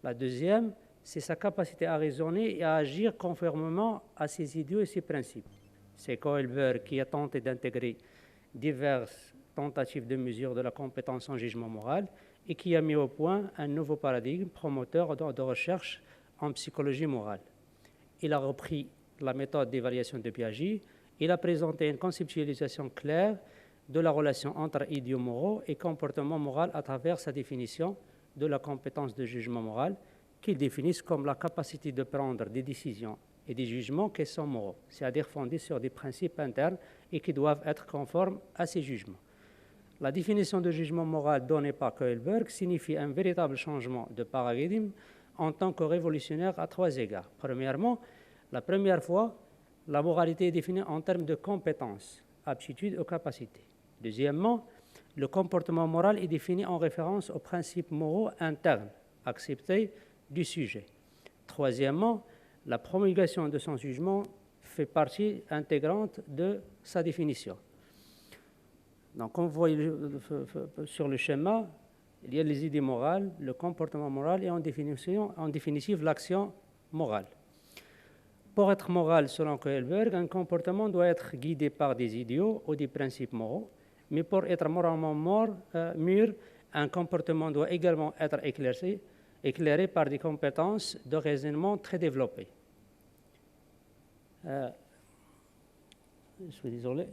La deuxième, c'est sa capacité à raisonner et à agir conformément à ces idéaux et ces principes. C'est Kohlberg qui a tenté d'intégrer diverses tentatives de mesure de la compétence en jugement moral et qui a mis au point un nouveau paradigme promoteur de recherche en psychologie morale. Il a repris la méthode d'évaluation de Piaget. Il a présenté une conceptualisation claire de la relation entre idéaux moraux et comportement moral à travers sa définition de la compétence de jugement moral, qu'il définisse comme la capacité de prendre des décisions et des jugements qui sont moraux, c'est-à-dire fondés sur des principes internes et qui doivent être conformes à ces jugements. La définition de jugement moral donnée par Kohlberg signifie un véritable changement de paradigme en tant que révolutionnaire à trois égards. Premièrement, la première fois, la moralité est définie en termes de compétences, aptitudes ou capacités. Deuxièmement, le comportement moral est défini en référence aux principes moraux internes acceptés du sujet. Troisièmement, la promulgation de son jugement fait partie intégrante de sa définition. Donc, on voit sur le schéma, il y a les idées morales, le comportement moral et en définitive l'action morale. Pour être moral, selon Kohlberg, un comportement doit être guidé par des idéaux ou des principes moraux, mais pour être moralement mûr, un comportement doit également être éclairé par des compétences de raisonnement très développées. Je suis désolé.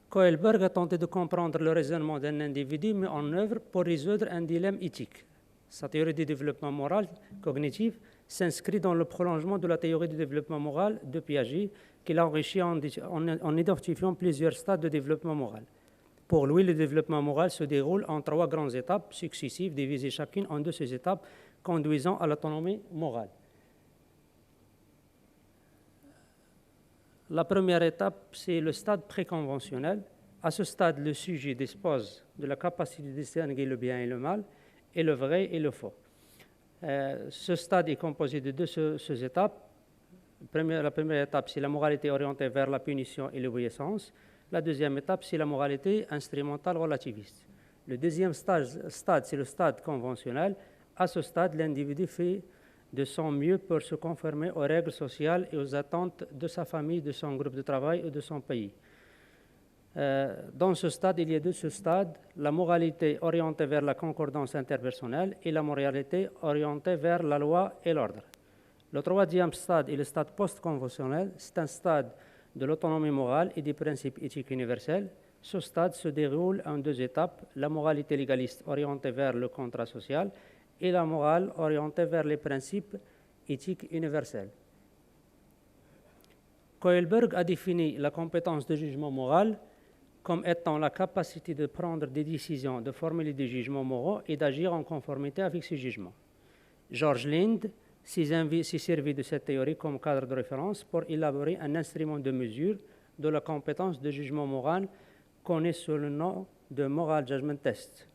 Kohlberg a tenté de comprendre le raisonnement d'un individu mis en œuvre pour résoudre un dilemme éthique. Sa théorie du développement moral cognitif s'inscrit dans le prolongement de la théorie du développement moral de Piaget, qu'il a enrichi en identifiant plusieurs stades de développement moral. Pour lui, le développement moral se déroule en trois grandes étapes successives, divisées chacune en deux ces étapes, conduisant à l'autonomie morale. La première étape, c'est le stade préconventionnel. À ce stade, le sujet dispose de la capacité de distinguer le bien et le mal, et le vrai et le faux. Ce stade est composé de deux étapes. La première étape, c'est la moralité orientée vers la punition et l'obéissance. La deuxième étape, c'est la moralité instrumentale relativiste. Le deuxième stade, c'est le stade conventionnel. À ce stade, l'individu fait de son mieux pour se conformer aux règles sociales et aux attentes de sa famille, de son groupe de travail ou de son pays. Dans ce stade, il y a deux sous-stades, la moralité orientée vers la concordance interpersonnelle et la moralité orientée vers la loi et l'ordre. Le troisième stade est le stade post-conventionnel. C'est un stade de l'autonomie morale et des principes éthiques universels. Ce stade se déroule en deux étapes, la moralité légaliste orientée vers le contrat social et la morale orientée vers les principes éthiques universels. Kohlberg a défini la compétence de jugement moral comme étant la capacité de prendre des décisions, de formuler des jugements moraux et d'agir en conformité avec ces jugements. George Lind s'est servi de cette théorie comme cadre de référence pour élaborer un instrument de mesure de la compétence de jugement moral connu sous le nom de Moral Judgment Test.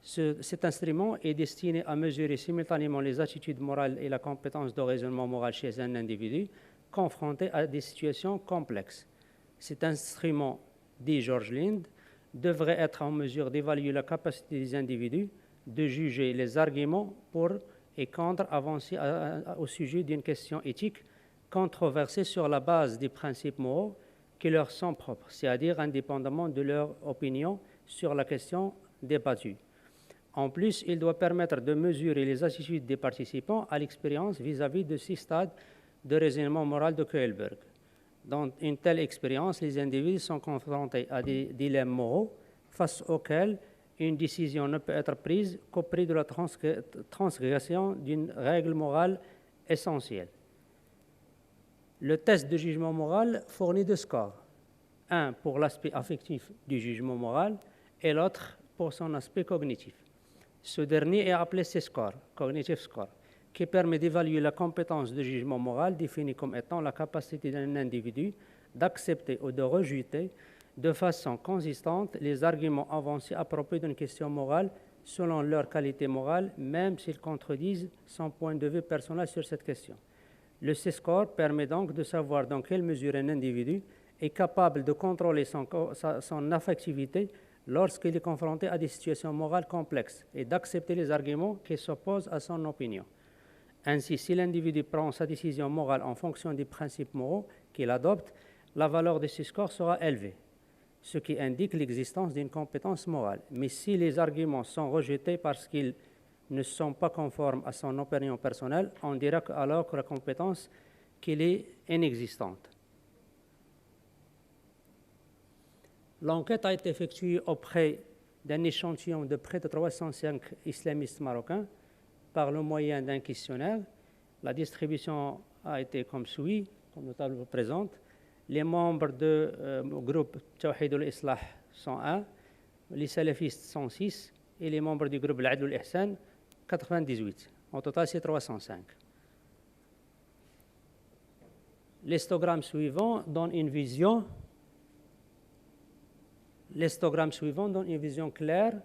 Cet instrument est destiné à mesurer simultanément les attitudes morales et la compétence de raisonnement moral chez un individu confronté à des situations complexes. Cet instrument, dit George Lind, devrait être en mesure d'évaluer la capacité des individus de juger les arguments pour et contre avancés au sujet d'une question éthique controversée sur la base des principes moraux qui leur sont propres, c'est-à-dire indépendamment de leur opinion sur la question débattue. En plus, il doit permettre de mesurer les attitudes des participants à l'expérience vis-à-vis de ces stades de raisonnement moral de Kohlberg. Dans une telle expérience, les individus sont confrontés à des dilemmes moraux face auxquels une décision ne peut être prise qu'au prix de la transgression d'une règle morale essentielle. Le test de jugement moral fournit deux scores, un pour l'aspect affectif du jugement moral et l'autre pour son aspect cognitif. Ce dernier est appelé C-score, cognitive score, qui permet d'évaluer la compétence de jugement moral définie comme étant la capacité d'un individu d'accepter ou de rejeter de façon consistante les arguments avancés à propos d'une question morale selon leur qualité morale, même s'ils contredisent son point de vue personnel sur cette question. Le C-score permet donc de savoir dans quelle mesure un individu est capable de contrôler son affectivité lorsqu'il est confronté à des situations morales complexes et d'accepter les arguments qui s'opposent à son opinion. Ainsi, si l'individu prend sa décision morale en fonction des principes moraux qu'il adopte, la valeur de ce score sera élevée, ce qui indique l'existence d'une compétence morale. Mais si les arguments sont rejetés parce qu'ils ne sont pas conformes à son opinion personnelle, on dira alors que la compétence qu'il est inexistante. L'enquête a été effectuée auprès d'un échantillon de près de 305 islamistes marocains par le moyen d'un questionnaire. La distribution a été comme suit, comme la table vous présente. Les membres du groupe Tawhid al-Islah sont 1, les salafistes sont 6 et les membres du groupe Al-Adl al-Ihsan 98. En total, c'est 305. L'histogramme suivant donne une vision. L'histogramme suivant donne une vision claire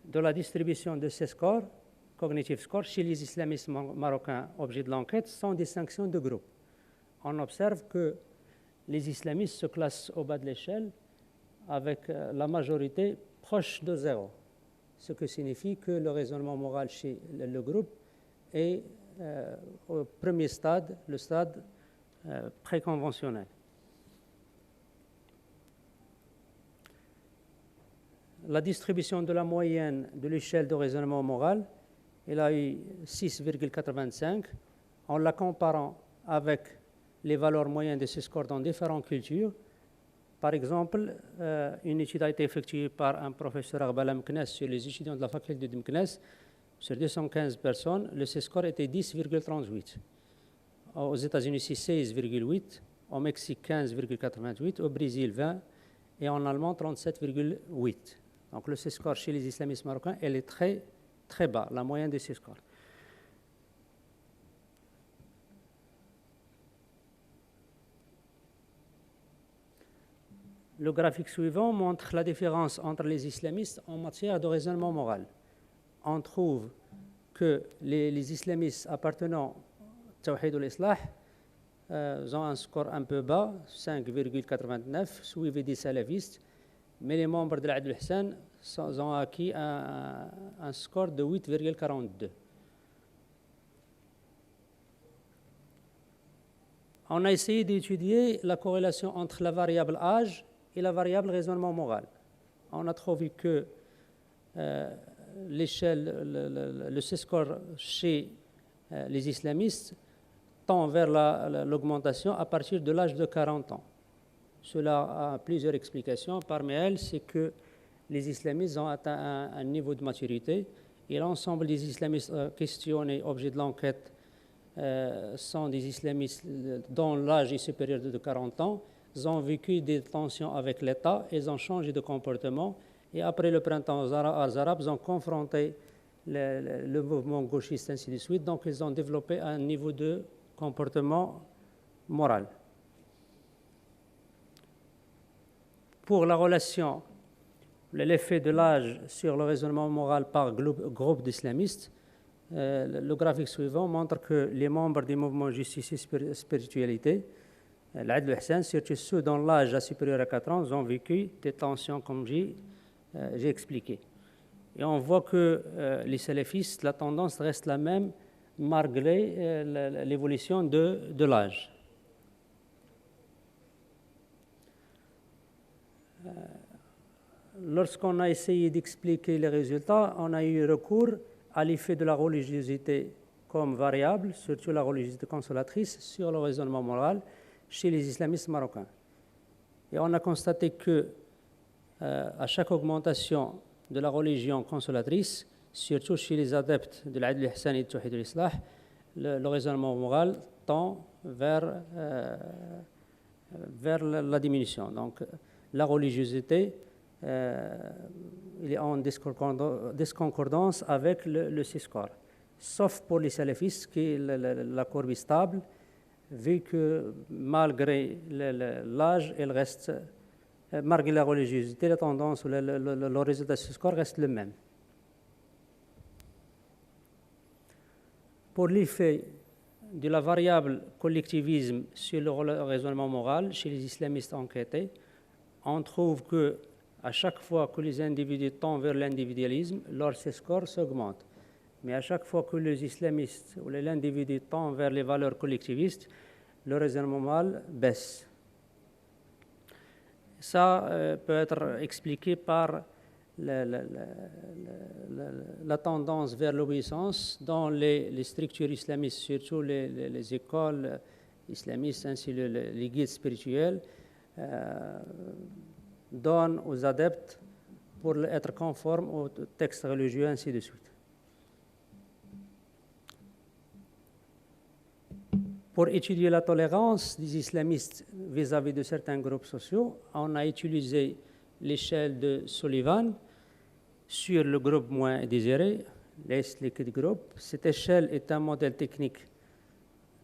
de la distribution de ces scores, cognitive scores, chez les islamistes marocains, objet de l'enquête, sans distinction de groupe. On observe que les islamistes se classent au bas de l'échelle avec la majorité proche de 0, ce qui signifie que le raisonnement moral chez le groupe est au premier stade, le stade préconventionnel. La distribution de la moyenne de l'échelle de raisonnement moral, elle a eu 6,85. En la comparant avec les valeurs moyennes de ces scores dans différentes cultures, par exemple, une étude a été effectuée par un professeur Arbala à Meknès sur les étudiants de la faculté de Meknès. Sur 215 personnes, le C-score était 10,38. Aux États-Unis, c'est 16,8. Au Mexique, 15,88. Au Brésil, 20. Et en allemand, 37,8. Donc le C-score chez les islamistes marocains, elle est très, très bas, la moyenne de ces scores. Le graphique suivant montre la différence entre les islamistes en matière de raisonnement moral. On trouve que les islamistes appartenant au Tawhid al-Islah ont un score un peu bas, 5,89, suivi des salafistes, mais les membres de l'Adl al-Ihsan ont acquis un score de 8,42. On a essayé d'étudier la corrélation entre la variable âge et la variable raisonnement moral. On a trouvé que l'échelle, le C-score chez les islamistes tend vers l'augmentation à partir de l'âge de 40 ans. Cela a plusieurs explications. Parmi elles, c'est que les islamistes ont atteint un niveau de maturité et l'ensemble des islamistes questionnés, objet de l'enquête, sont des islamistes dont l'âge est supérieur de 40 ans. Ils ont vécu des tensions avec l'État, ils ont changé de comportement et après le printemps arabe, ils ont confronté le mouvement gauchiste, ainsi de suite. Donc, ils ont développé un niveau de comportement moral. Pour la relation, l'effet de l'âge sur le raisonnement moral par groupe d'islamistes, le graphique suivant montre que les membres du mouvement justice et spiritualité, l'Adl al-Ihsan, surtout ceux dont l'âge est supérieur à 4 ans, ont vécu des tensions comme j'ai expliqué. Et on voit que les salafistes, la tendance reste la même malgré l'évolution de l'âge. Lorsqu'on a essayé d'expliquer les résultats, on a eu recours à l'effet de la religiosité comme variable, surtout la religiosité consolatrice, sur le raisonnement moral chez les islamistes marocains. Et on a constaté que à chaque augmentation de la religion consolatrice, surtout chez les adeptes de l'Adl al-Ihsan et du Tawhid al-Islah, le raisonnement moral tend vers la diminution. Donc, la religiosité il est en disconcordance avec le C-score. Sauf pour les salafistes, qui la courbe est stable, vu que malgré l'âge, elle reste, malgré la religiosité, la tendance ou le résultat du C-score reste le même. Pour l'effet de la variable collectivisme sur le raisonnement moral chez les islamistes enquêtés, on trouve que à chaque fois que les individus tendent vers l'individualisme, leur C-score s'augmente. Mais à chaque fois que les islamistes ou l'individu tend vers les valeurs collectivistes, le raisonnement moral baisse. Ça peut être expliqué par la tendance vers l'obéissance dans les structures islamistes, surtout les écoles islamistes ainsi que les guides spirituels, donnent aux adeptes pour être conformes aux textes religieux, ainsi de suite. Pour étudier la tolérance des islamistes vis-à-vis de certains groupes sociaux, on a utilisé l'échelle de Sullivan sur le groupe moins désiré, Least Liquid Group. Cette échelle est un modèle technique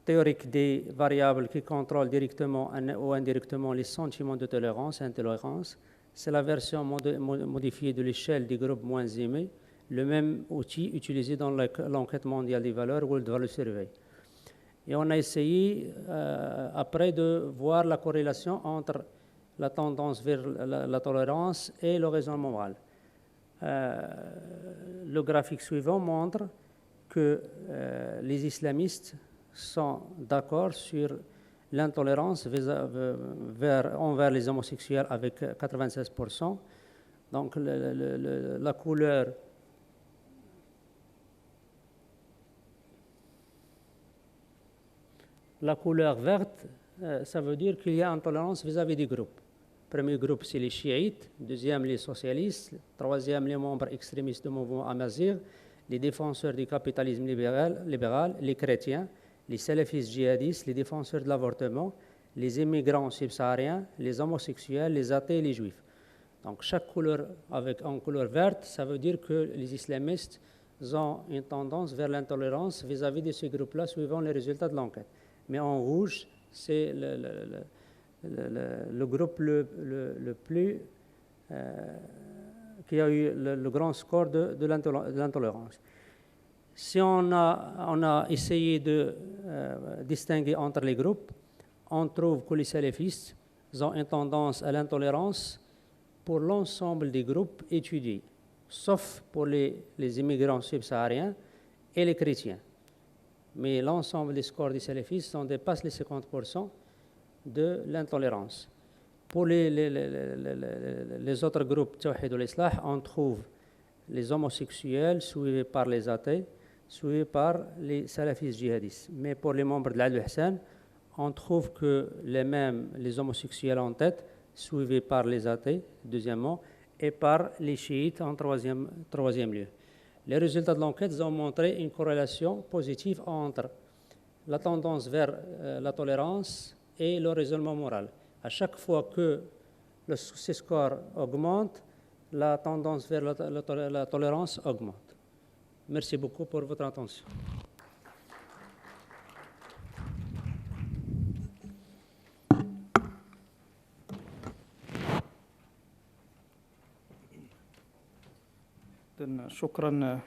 théorique des variables qui contrôlent directement ou indirectement les sentiments de tolérance et intolérance. C'est la version modifiée de l'échelle des groupes moins aimés, le même outil utilisé dans l'enquête mondiale des valeurs World Value Survey. Et on a essayé après de voir la corrélation entre la tendance vers la tolérance et le raisonnement moral. Le graphique suivant montre que les islamistes sont d'accord sur l'intolérance envers les homosexuels avec 96%. Donc la couleur verte, ça veut dire qu'il y a intolérance vis-à-vis des groupes. Premier groupe, c'est les chiites. Deuxième, les socialistes. Troisième, les membres extrémistes du mouvement amazigh. Les défenseurs du capitalisme libéral, les chrétiens, les salafistes djihadistes, les défenseurs de l'avortement, les immigrants subsahariens, les homosexuels, les athées et les juifs. Donc chaque couleur en couleur verte, ça veut dire que les islamistes ont une tendance vers l'intolérance vis-à-vis de ces groupes-là suivant les résultats de l'enquête. Mais en rouge, c'est le groupe le plus qui a eu le grand score de l'intolérance. Si on a essayé de distinguer entre les groupes, on trouve que les salafistes ont une tendance à l'intolérance pour l'ensemble des groupes étudiés, sauf pour les immigrants subsahariens et les chrétiens. Mais l'ensemble des scores des salafistes dépasse les 50% de l'intolérance. Pour les autres groupes Tawhid ou l'Islah, on trouve les homosexuels suivis par les athées, suivis par les salafistes djihadistes. Mais pour les membres de l'Al Hassan, on trouve que les homosexuels en tête, suivis par les athées, deuxièmement, et par les chiites en troisième lieu. Les résultats de l'enquête ont montré une corrélation positive entre la tendance vers la tolérance et le raisonnement moral. À chaque fois que ces scores augmentent, la tendance vers la tolérance augmente. Merci beaucoup pour votre attention. شكرا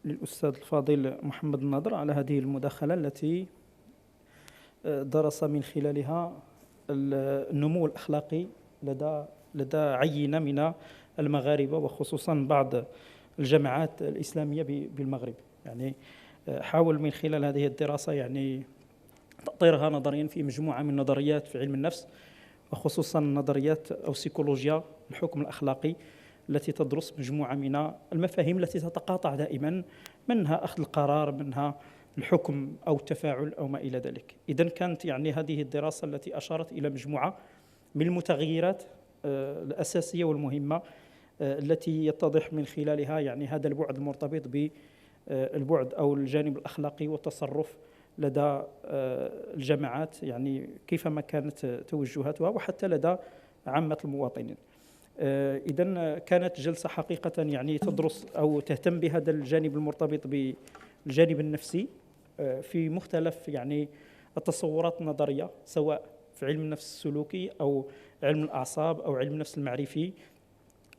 للأستاذ الفاضل محمد الناظر على هذه المداخلة التي درس من خلالها النمو الأخلاقي لدى عينة من المغاربة وخصوصا بعض الجامعات الإسلامية بالمغرب. يعني حاول من خلال هذه الدراسة يعني تأطيرها نظريا في مجموعة من نظريات في علم النفس، وخصوصا نظريات أو سيكولوجيا الحكم الأخلاقي التي تدرس مجموعة من المفاهيم التي تتقاطع دائما، منها أخذ القرار، منها الحكم أو التفاعل أو ما إلى ذلك. إذن كانت يعني هذه الدراسة التي أشارت إلى مجموعة من المتغيرات الأساسية والمهمة التي يتضح من خلالها يعني هذا البعد المرتبط بالبعد أو الجانب الأخلاقي والتصرف لدى الجماعات، يعني كيفما كانت توجهاتها وحتى لدى عامة المواطنين. إذن كانت جلسة حقيقة يعني تدرس أو تهتم بهذا الجانب المرتبط بالجانب النفسي في مختلف يعني التصورات النظرية، سواء في علم النفس السلوكي أو علم الأعصاب أو علم النفس المعرفي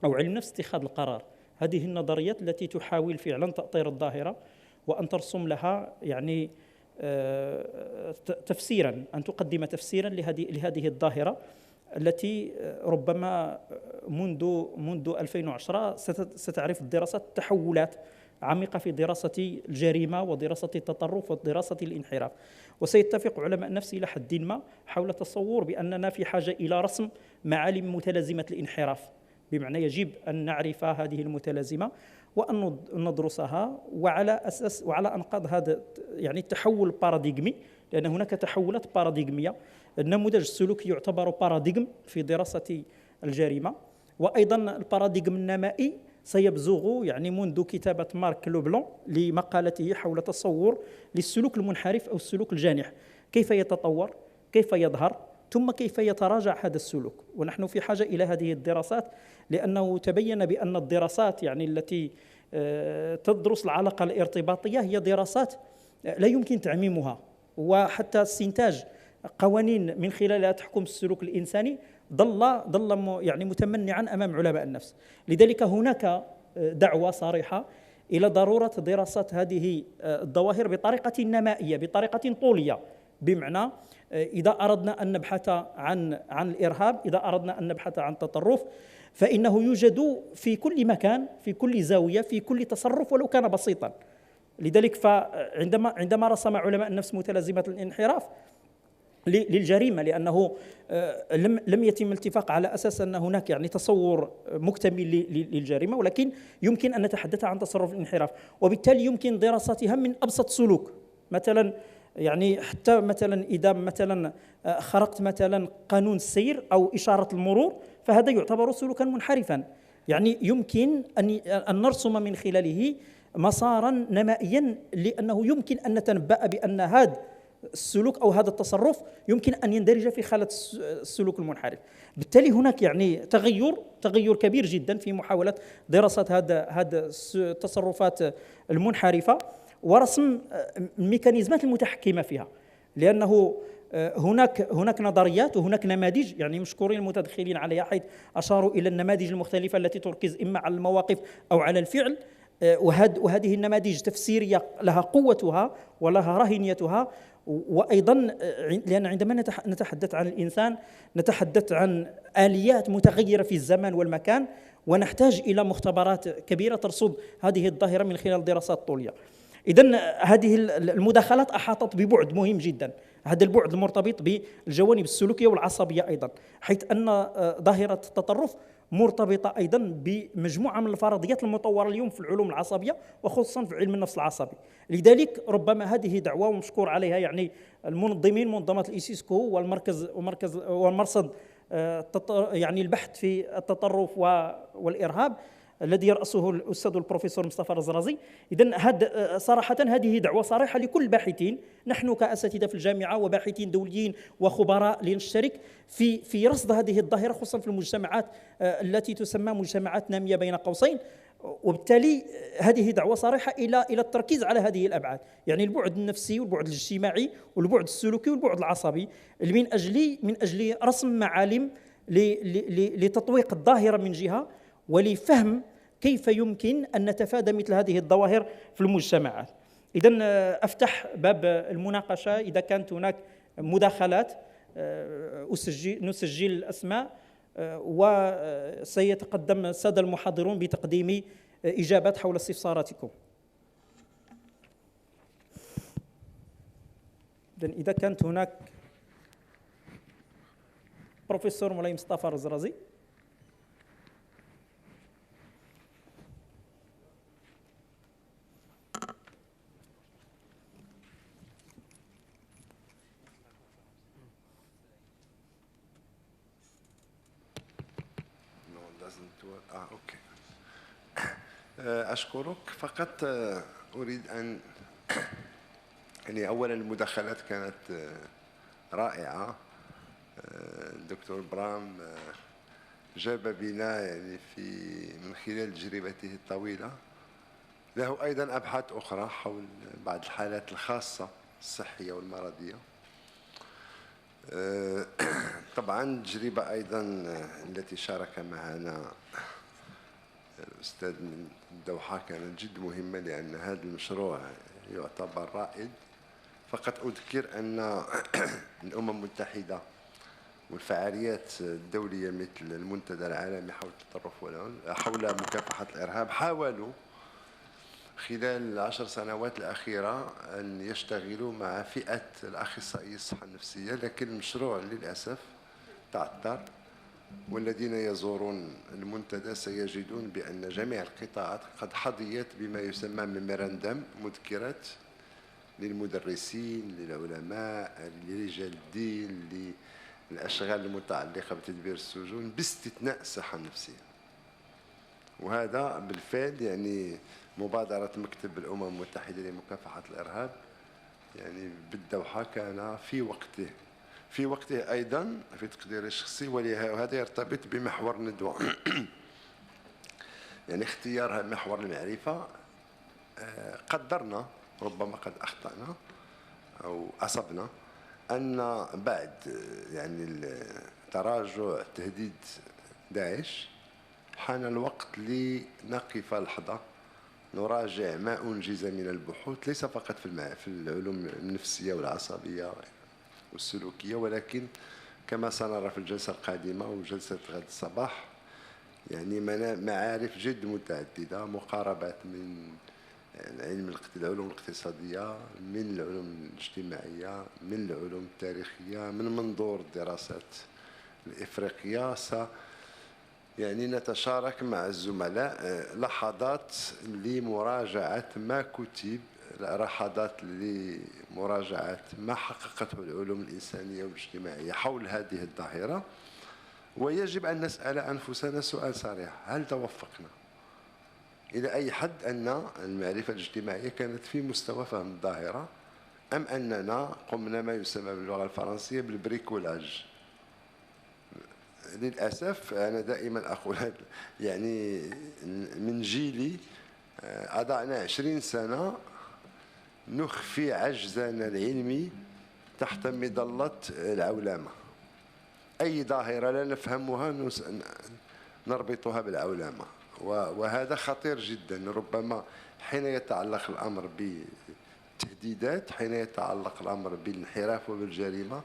أو علم نفس اتخاذ القرار. هذه النظريات التي تحاول فعلا تأطير الظاهرة وأن ترسم لها يعني تفسيرا، أن تقدم تفسيرا لهذه الظاهرة التي ربما منذ 2010 ستعرف الدراسات تحولات عميقة في دراسة الجريمة ودراسة التطرف ودراسة الانحراف. وسيتفق علماء النفس إلى حد ما حول تصور بأننا في حاجة إلى رسم معالم متلازمة الانحراف، بمعنى يجب أن نعرف هذه المتلازمة وأن ندرسها وعلى أنقاض هذا يعني التحول الباراديغمي، لأن هناك تحولات باراديغمية. النموذج السلوكي يعتبر باراديغم في دراسة الجريمة، وأيضا الباراديغم النمائي سيبزغ يعني منذ كتابة مارك لوبلون لمقالته حول تصور للسلوك المنحرف أو السلوك الجانح، كيف يتطور، كيف يظهر، ثم كيف يتراجع هذا السلوك. ونحن في حاجة إلى هذه الدراسات، لأنه تبين بأن الدراسات يعني التي تدرس العلاقة الارتباطية هي دراسات لا يمكن تعميمها، وحتى استنتاج قوانين من خلالها تحكم السلوك الإنساني ظل يعني متمنعا أمام علماء النفس. لذلك هناك دعوة صريحة إلى ضرورة دراسة هذه الظواهر بطريقة نمائية، بطريقة طولية، بمعنى إذا أردنا أن نبحث عن الإرهاب، إذا أردنا أن نبحث عن التطرف، فإنه يوجد في كل مكان، في كل زاوية، في كل تصرف ولو كان بسيطا. لذلك فعندما رسم علماء النفس متلازمة الانحراف للجريمة، لأنه لم يتم الاتفاق على أساس أن هناك يعني تصور مكتمل للجريمة، ولكن يمكن أن نتحدث عن تصرف الانحراف، وبالتالي يمكن دراستها من أبسط سلوك. مثلا يعني حتى مثلا إذا مثلا خرقت مثلا قانون السير أو إشارة المرور، فهذا يعتبر سلوكا منحرفا. يعني يمكن أن نرسم من خلاله مسارا نمائيا، لأنه يمكن أن نتنبأ بأن هذا السلوك أو هذا التصرف يمكن أن يندرج في خانة السلوك المنحرف. بالتالي هناك يعني تغير كبير جدا في محاولة دراسة هذا التصرفات المنحرفة ورسم الميكانيزمات المتحكمة فيها، لأنه هناك نظريات وهناك نماذج، يعني مشكورين المتدخلين عليها حيث أشاروا إلى النماذج المختلفة التي تركز إما على المواقف أو على الفعل، وهذه النماذج تفسيرية لها قوتها ولها رهينيتها. وأيضا لأن عندما نتحدث عن الإنسان نتحدث عن آليات متغيرة في الزمان والمكان، ونحتاج إلى مختبرات كبيرة ترصد هذه الظاهرة من خلال دراسات طولية. إذن هذه المداخلات أحاطت ببعد مهم جدا، هذا البعد المرتبط بالجوانب السلوكية والعصبية أيضا، حيث أن ظاهرة التطرف مرتبطة أيضا بمجموعة من الفرضيات المطورة اليوم في العلوم العصبية وخصوصا في علم النفس العصبي. لذلك ربما هذه دعوة ومشكور عليها يعني المنظمين منظمة الإيسيسكو والمرصد يعني البحث في التطرف والإرهاب الذي يرأسه الأستاذ البروفيسور مصطفى الرزرازي. إذن صراحة هذه دعوة صريحة لكل الباحثين، نحن كأساتذة في الجامعة وباحثين دوليين وخبراء لنشترك في رصد هذه الظاهرة خصوصا في المجتمعات التي تسمى مجتمعات نامية بين قوسين. وبالتالي هذه دعوة صريحة إلى التركيز على هذه الأبعاد، يعني البعد النفسي والبعد الاجتماعي والبعد السلوكي والبعد العصبي، من أجل رسم معالم لتطويق الظاهرة من جهة ولفهم كيف يمكن أن نتفادى مثل هذه الظواهر في المجتمعات. إذن أفتح باب المناقشة، إذا كانت هناك مداخلات نسجل الأسماء وسيتقدم السادة المحاضرون بتقديم إجابات حول استفساراتكم. إذا كانت هناك بروفيسور مولاي مصطفى الرزرازي. أوكي. أشكرك. فقط أريد أن يعني أولا المداخلات كانت رائعة. الدكتور برام جاب بنا يعني من خلال تجربته الطويلة، له أيضا أبحاث أخرى حول بعض الحالات الخاصة الصحية والمرضية. طبعا التجربة أيضا التي شارك معنا الأستاذ من الدوحة كانت جد مهمة، لأن هذا المشروع يعتبر رائد. فقط أذكر أن الأمم المتحدة والفعاليات الدولية مثل المنتدى العالمي حول التطرف حول مكافحة الإرهاب حاولوا خلال 10 سنوات الأخيرة أن يشتغلوا مع فئة الأخصائيين الصحة النفسية، لكن المشروع للأسف تعثر. والذين يزورون المنتدى سيجدون بأن جميع القطاعات قد حظيت بما يسمى ميموراندم، مذكرات للمدرسين، للعلماء، لرجال الدين، للأشغال المتعلقة بتدبير السجون، باستثناء الصحة النفسية. وهذا بالفعل يعني مبادرة مكتب الأمم المتحدة لمكافحة الإرهاب يعني بالدوحة كان في وقته أيضا في تقديري الشخصي، وهذا يرتبط بمحور الندوة. يعني اختيار محور المعرفة قدرنا ربما قد أخطأنا أو أصبنا أن بعد يعني تراجع تهديد داعش حان الوقت لنقف لحظة نراجع ما أنجز من البحوث، ليس فقط في العلوم النفسية والعصبية والسلوكية، ولكن كما سنرى في الجلسة القادمة وجلسة غد الصباح يعني معارف جد متعددة، مقاربات من العلوم الاقتصادية، من العلوم الاجتماعية، من العلوم التاريخية، من منظور الدراسات الإفريقية. يعني نتشارك مع الزملاء لحظات لمراجعة ما كتب، لحظات لمراجعة ما حققته العلوم الإنسانية والاجتماعية حول هذه الظاهرة. ويجب أن نسأل أنفسنا سؤال صريح: هل توفقنا إلى أي حد أن المعرفة الاجتماعية كانت في مستوى فهم الظاهرة، أم أننا قمنا ما يسمى باللغة الفرنسية بالبريكولاج؟ للأسف أنا دائما أقول يعني من جيلي أضعنا 20 سنة نخفي عجزنا العلمي تحت مظلة العولمة. أي ظاهرة لا نفهمها نربطها بالعولمة، وهذا خطير جدا. ربما حين يتعلق الأمر بالتهديدات، حين يتعلق الأمر بالانحراف وبالجريمة،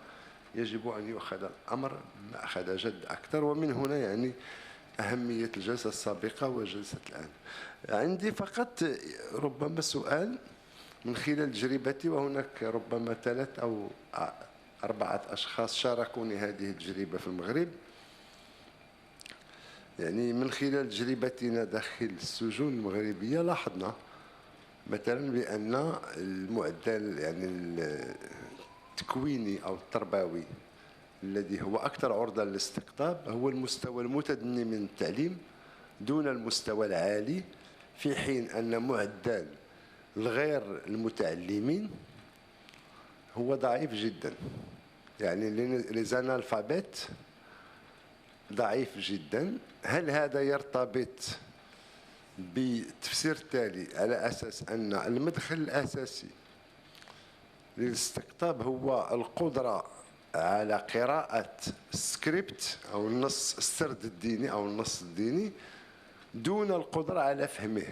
يجب أن يؤخذ الأمر مأخذ جد أكثر. ومن هنا يعني أهمية الجلسة السابقة وجلسة الآن. عندي فقط ربما سؤال من خلال تجربتي، وهناك ربما 3 أو 4 أشخاص شاركوني هذه التجربة في المغرب. يعني من خلال تجربتنا داخل السجون المغربية لاحظنا مثلا بأن المعدل يعني التكويني أو التربوي الذي هو أكثر عرضة للاستقطاب هو المستوى المتدني من التعليم دون المستوى العالي، في حين أن معدل الغير المتعلمين هو ضعيف جدا. يعني لزانالفابيت ضعيف جدا. هل هذا يرتبط بتفسير التالي على أساس أن المدخل الأساسي للاستقطاب هو القدرة على قراءة السكريبت أو النص السرد الديني أو النص الديني دون القدرة على فهمه؟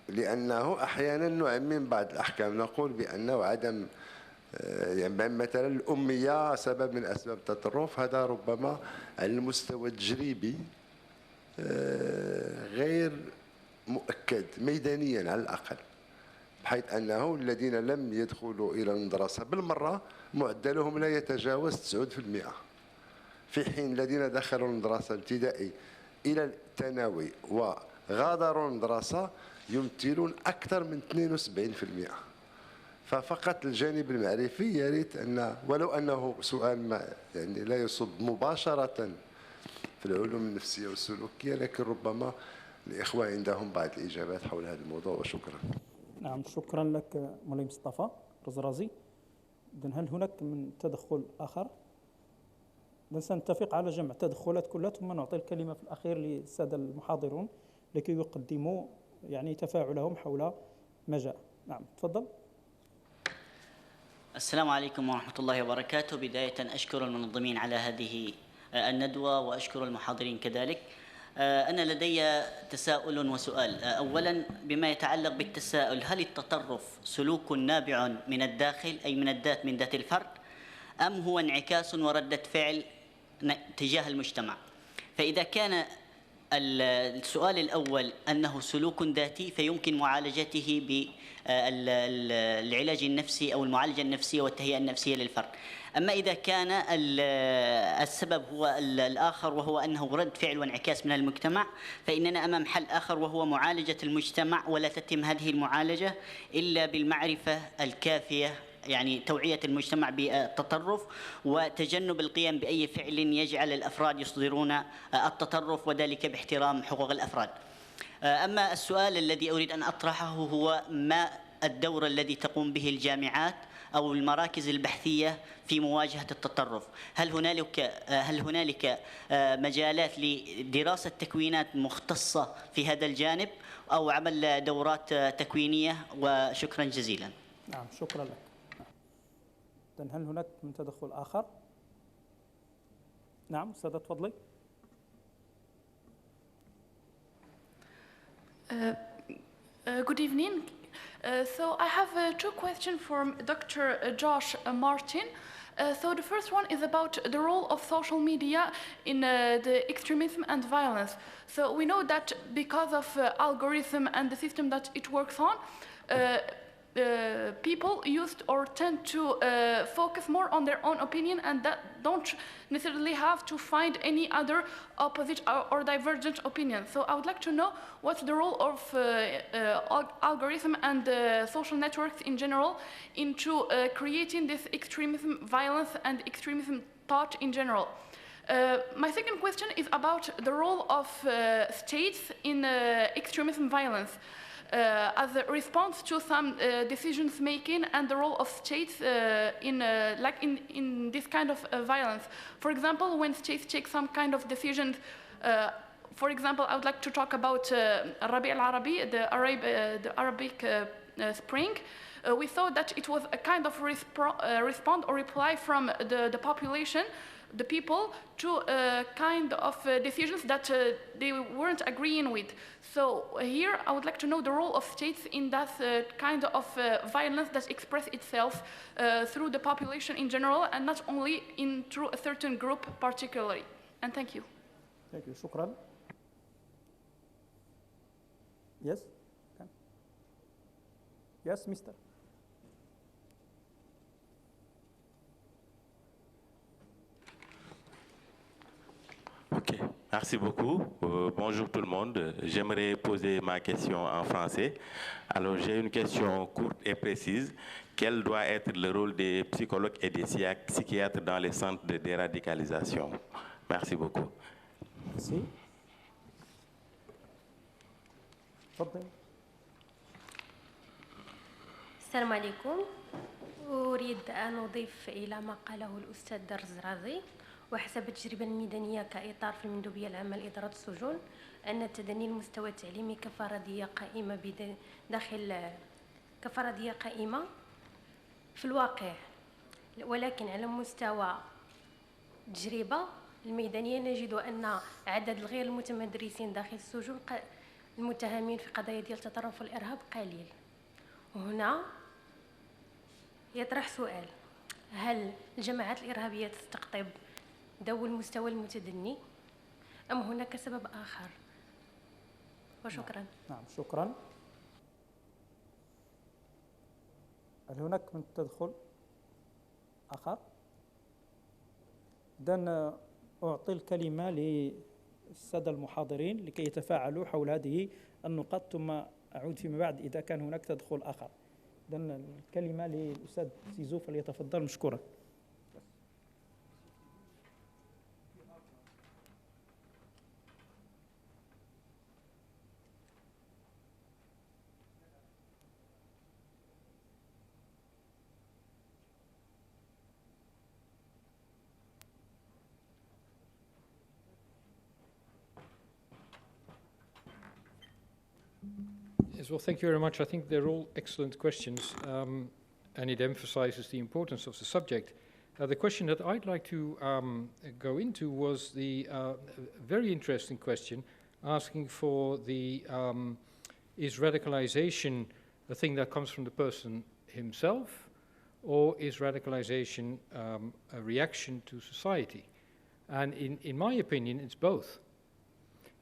لأنه أحيانا نعمم بعض الأحكام، نقول بأنه عدم يعني مثلا الأمية سبب من أسباب التطرف، هذا ربما على المستوى التجريبي غير مؤكد ميدانيا على الأقل، بحيث أنه الذين لم يدخلوا إلى المدرسة بالمرة معدلهم لا يتجاوز 9%، في حين الذين دخلوا المدرسة الابتدائي إلى الثانوي وغادروا المدرسة يمثلون أكثر من 72%. ففقط الجانب المعرفي يا ريت أن ولو أنه سؤال ما يعني لا يصب مباشرة في العلوم النفسية والسلوكية، لكن ربما الإخوة عندهم بعض الإجابات حول هذا الموضوع. وشكرا. نعم، شكرا لك مولاي مصطفى رزرازي. إذن هل هناك من تدخل آخر؟ إذن سنتفق على جمع تدخلات كلها ثم نعطي الكلمة في الأخير للسادة المحاضرون لكي يقدموا يعني تفاعلهم حول ما جاء. نعم تفضل. السلام عليكم ورحمة الله وبركاته. بداية أشكر المنظمين على هذه الندوة وأشكر المحاضرين كذلك. أنا لدي تساؤل وسؤال. أولا بما يتعلق بالتساؤل، هل التطرف سلوك نابع من الداخل أي من ذات الفرد، أم هو انعكاس وردة فعل تجاه المجتمع؟ فإذا كان السؤال الأول أنه سلوك ذاتي فيمكن معالجته بالعلاج النفسي أو المعالجة النفسية والتهيئة النفسية للفرد. أما إذا كان السبب هو الآخر وهو أنه رد فعل وانعكاس من المجتمع، فإننا أمام حل آخر وهو معالجة المجتمع، ولا تتم هذه المعالجة إلا بالمعرفة الكافية، يعني توعية المجتمع بالتطرف وتجنب القيام بأي فعل يجعل الأفراد يصدرون التطرف، وذلك باحترام حقوق الأفراد. أما السؤال الذي أريد أن أطرحه هو ما الدور الذي تقوم به الجامعات أو المراكز البحثية في مواجهة التطرف؟ هل هنالك مجالات لدراسة تكوينات مختصة في هذا الجانب أو عمل دورات تكوينية؟ وشكرا جزيلا. نعم شكرا لك. إذن هل هناك من تدخل آخر؟ نعم أستاذة تفضلي. Good evening. So I have 2 questions for Dr. Josh Martin. So the first one is about the role of social media in the extremism and violence. So we know that because of algorithm and the system that it works on, people used or tend to focus more on their own opinion and that don't necessarily have to find any other opposite or divergent opinion. So I would like to know what's the role of algorithm and social networks in general into creating this extremism, violence and extremism thought in general. My second question is about the role of states in extremism violence. As a response to some decisions making and the role of states in this kind of violence. For example, when states take some kind of decisions, for example, I would like to talk about Rabi al-Arabi, the Arabic Spring. We thought that it was a kind of response or reply from the population, the people, to kind of decisions that they weren't agreeing with. So here I would like to know the role of states in that kind of violence that expresses itself through the population in general and not only through a certain group particularly. And thank you. Thank you. شكرا. Yes? Yes, Mr. Merci beaucoup. Bonjour tout le monde. J'aimerais poser ma question en français. Alors, j'ai une question courte et précise. Quel doit être le rôle des psychologues et des psychiatres dans les centres de déradicalisation? Merci beaucoup. Merci. تفضل. السلام عليكم. أريد أن أضيف إلى ما قاله الأستاذ الرزرازي. وحسب التجربة الميدانية كإطار في المندوبية العامة لإدارة السجون أن تدني المستوى التعليمي كفرضية قائمة كفرضية قائمة في الواقع، ولكن على مستوى التجربة الميدانية نجد أن عدد غير المتمدرسين داخل السجون المتهمين في قضايا ديال التطرف والإرهاب قليل. وهنا يطرح سؤال: هل الجماعات الإرهابية تستقطب ذوي المستوى المتدني أم هناك سبب آخر؟ وشكرا. نعم شكرا. هل هناك من تدخل آخر؟ إذن أعطي الكلمة للسادة المحاضرين لكي يتفاعلوا حول هذه النقاط، ثم أعود فيما بعد إذا كان هناك تدخل آخر. إذن الكلمة للأستاذ سيزو فليتفضل مشكورا. Yes, well, thank you very much. I think they're all excellent questions, and it emphasizes the importance of the subject. The question that I'd like to go into was the very interesting question asking for the, is radicalization a thing that comes from the person himself, or is radicalization a reaction to society? And in my opinion, it's both.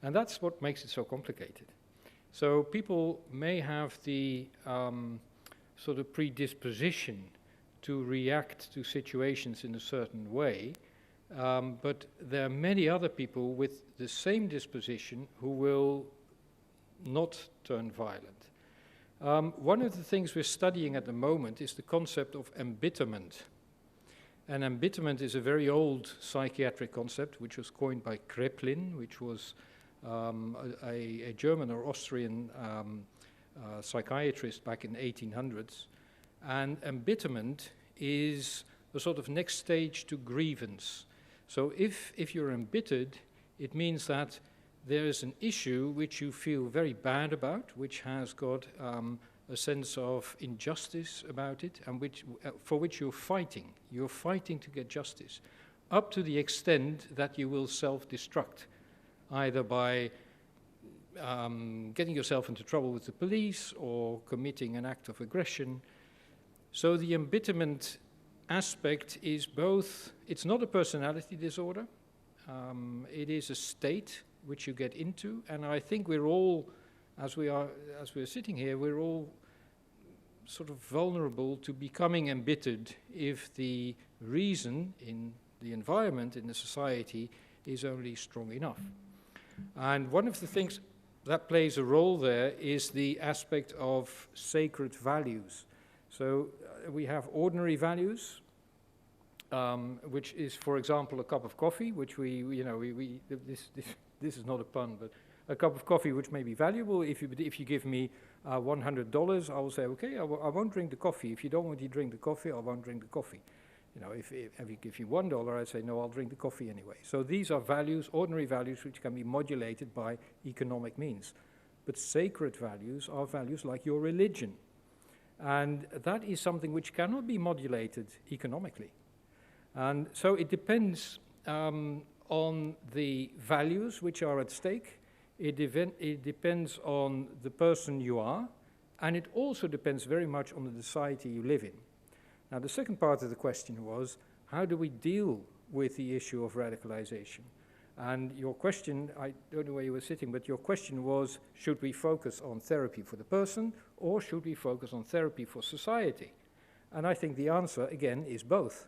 And that's what makes it so complicated. So people may have the sort of predisposition to react to situations in a certain way, but there are many other people with the same disposition who will not turn violent. One of the things we're studying at the moment is the concept of embitterment. And embitterment is a very old psychiatric concept which was coined by Kreplin, which was a German or Austrian psychiatrist back in the 1800s. And embitterment is a sort of next stage to grievance. So if you're embittered, it means that there is an issue which you feel very bad about, which has got a sense of injustice about it, and for which you're fighting. You're fighting to get justice, up to the extent that you will self-destruct, either by getting yourself into trouble with the police or committing an act of aggression. So the embitterment aspect is both, it's not a personality disorder, it is a state which you get into, and I think we're all, as we're sitting here, we're all sort of vulnerable to becoming embittered if the reason in the environment, in the society, is only strong enough. And one of the things that plays a role there is the aspect of sacred values. So we have ordinary values, which is, for example, a cup of coffee, which this is not a pun, but a cup of coffee which may be valuable. If you give me $100, I will say, okay, I won't drink the coffee. If you don't want to drink the coffee, I won't drink the coffee. You know, if you give you $1, I say, no, I'll drink the coffee anyway. So these are values, ordinary values, which can be modulated by economic means. But sacred values are values like your religion. And that is something which cannot be modulated economically. And so it depends on the values which are at stake. It depends on the person you are. And it also depends very much on the society you live in. Now, the second part of the question was, how do we deal with the issue of radicalization? And your question, I don't know where you were sitting, but your question was, should we focus on therapy for the person, or should we focus on therapy for society? And I think the answer, again, is both.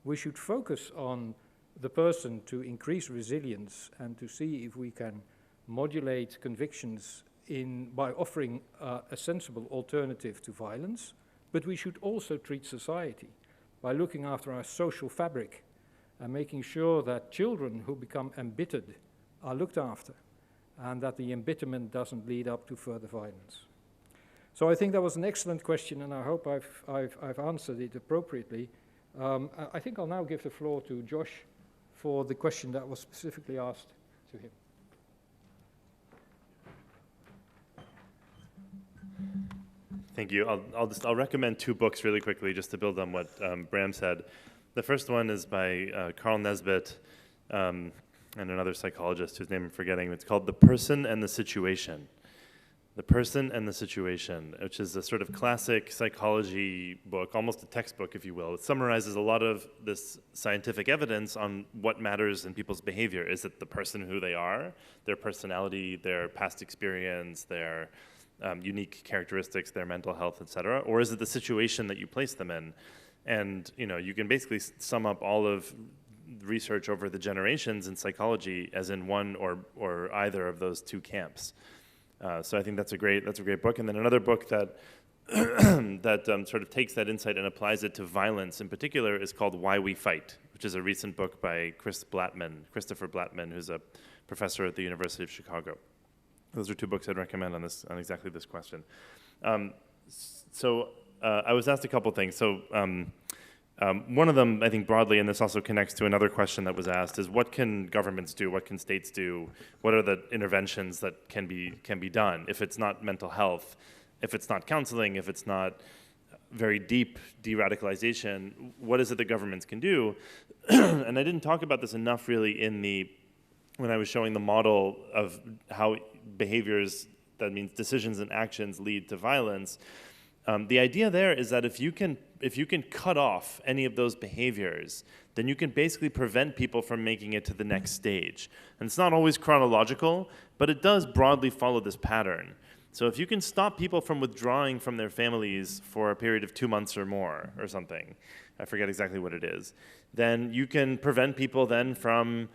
We should focus on the person to increase resilience and to see if we can modulate convictions by offering a sensible alternative to violence, but we should also treat society by looking after our social fabric and making sure that children who become embittered are looked after and that the embitterment doesn't lead up to further violence. So I think that was an excellent question, and I hope I've answered it appropriately. I think I'll now give the floor to Josh for the question that was specifically asked to him. Thank you. I'll recommend two books really quickly just to build on what Bram said. The first one is by Carl Nesbitt and another psychologist whose name I'm forgetting. It's called The Person and the Situation. The Person and the Situation, which is a sort of classic psychology book, almost a textbook, if you will. It summarizes a lot of this scientific evidence on what matters in people's behavior. Is it the person who they are, their personality, their past experience, their unique characteristics, their mental health, etc., or is it the situation that you place them in? And you can basically sum up all of research over the generations in psychology as in one or either of those two camps. So I think that's a great book. And then another book that that sort of takes that insight and applies it to violence in particular is called Why We Fight, which is a recent book by Christopher Blattman, who's a professor at the University of Chicago. Those are two books I'd recommend on exactly this question. I was asked a couple things. So one of them, I think broadly, and this also connects to another question that was asked, is what can governments do? What can states do? What are the interventions that can be done? If it's not mental health, if it's not counseling, if it's not very deep de-radicalization, what is it that governments can do? And I didn't talk about this enough really when I was showing the model of how behaviors, that means decisions and actions, lead to violence. The idea there is that if you can cut off any of those behaviors, then you can basically prevent people from making it to the next stage. And it's not always chronological, but it does broadly follow this pattern. So if you can stop people from withdrawing from their families for a period of 2 months or more or something, I forget exactly what it is, then you can prevent people then from,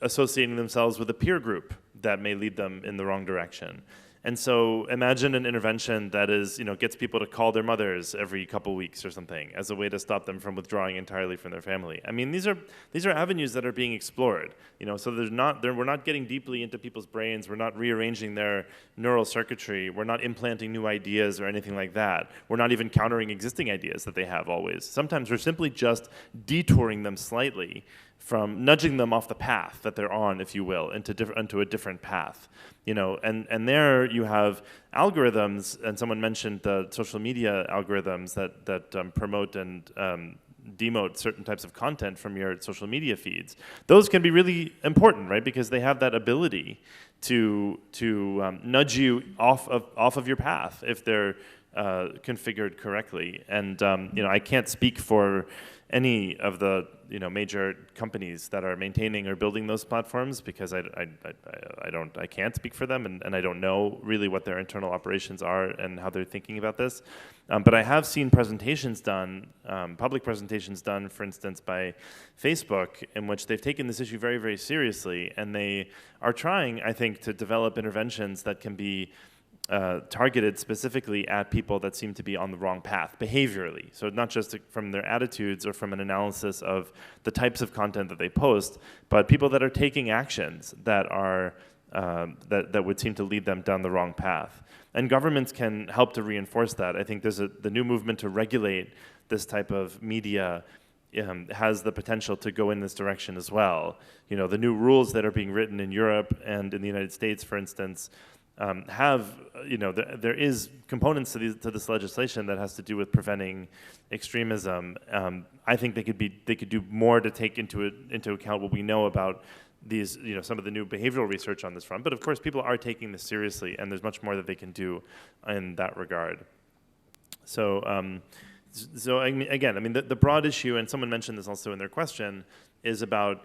associating themselves with a peer group that may lead them in the wrong direction. And so imagine an intervention that is, gets people to call their mothers every couple weeks or something as a way to stop them from withdrawing entirely from their family. I mean, these are avenues that are being explored. So we're not getting deeply into people's brains. We're not rearranging their neural circuitry. We're not implanting new ideas or anything like that. We're not even countering existing ideas that they have always. Sometimes we're simply just detouring them slightly from nudging them off the path that they're on, if you will, into a different path. And there you have algorithms, and someone mentioned the social media algorithms that promote and demote certain types of content from your social media feeds. Those can be really important, right? Because they have that ability to nudge you off of your path if they're configured correctly. And I can't speak for any of the major companies that are maintaining or building those platforms because I can't speak for them, and I don't know really what their internal operations are and how they're thinking about this. But I have seen presentations done, public presentations done, for instance, by Facebook, in which they've taken this issue very, very seriously, and they are trying, I think, to develop interventions that can be targeted specifically at people that seem to be on the wrong path behaviorally. So not just from their attitudes or from an analysis of the types of content that they post, but people that are taking actions that are that would seem to lead them down the wrong path. And governments can help to reinforce that. I think there's the new movement to regulate this type of media has the potential to go in this direction as well. The new rules that are being written in Europe and in the United States, for instance, there is components to this legislation that has to do with preventing extremism. I think they could do more to take into account what we know about these, some of the new behavioral research on this front. But of course, people are taking this seriously, and there's much more that they can do in that regard. So again, the broad issue, and someone mentioned this also in their question, is about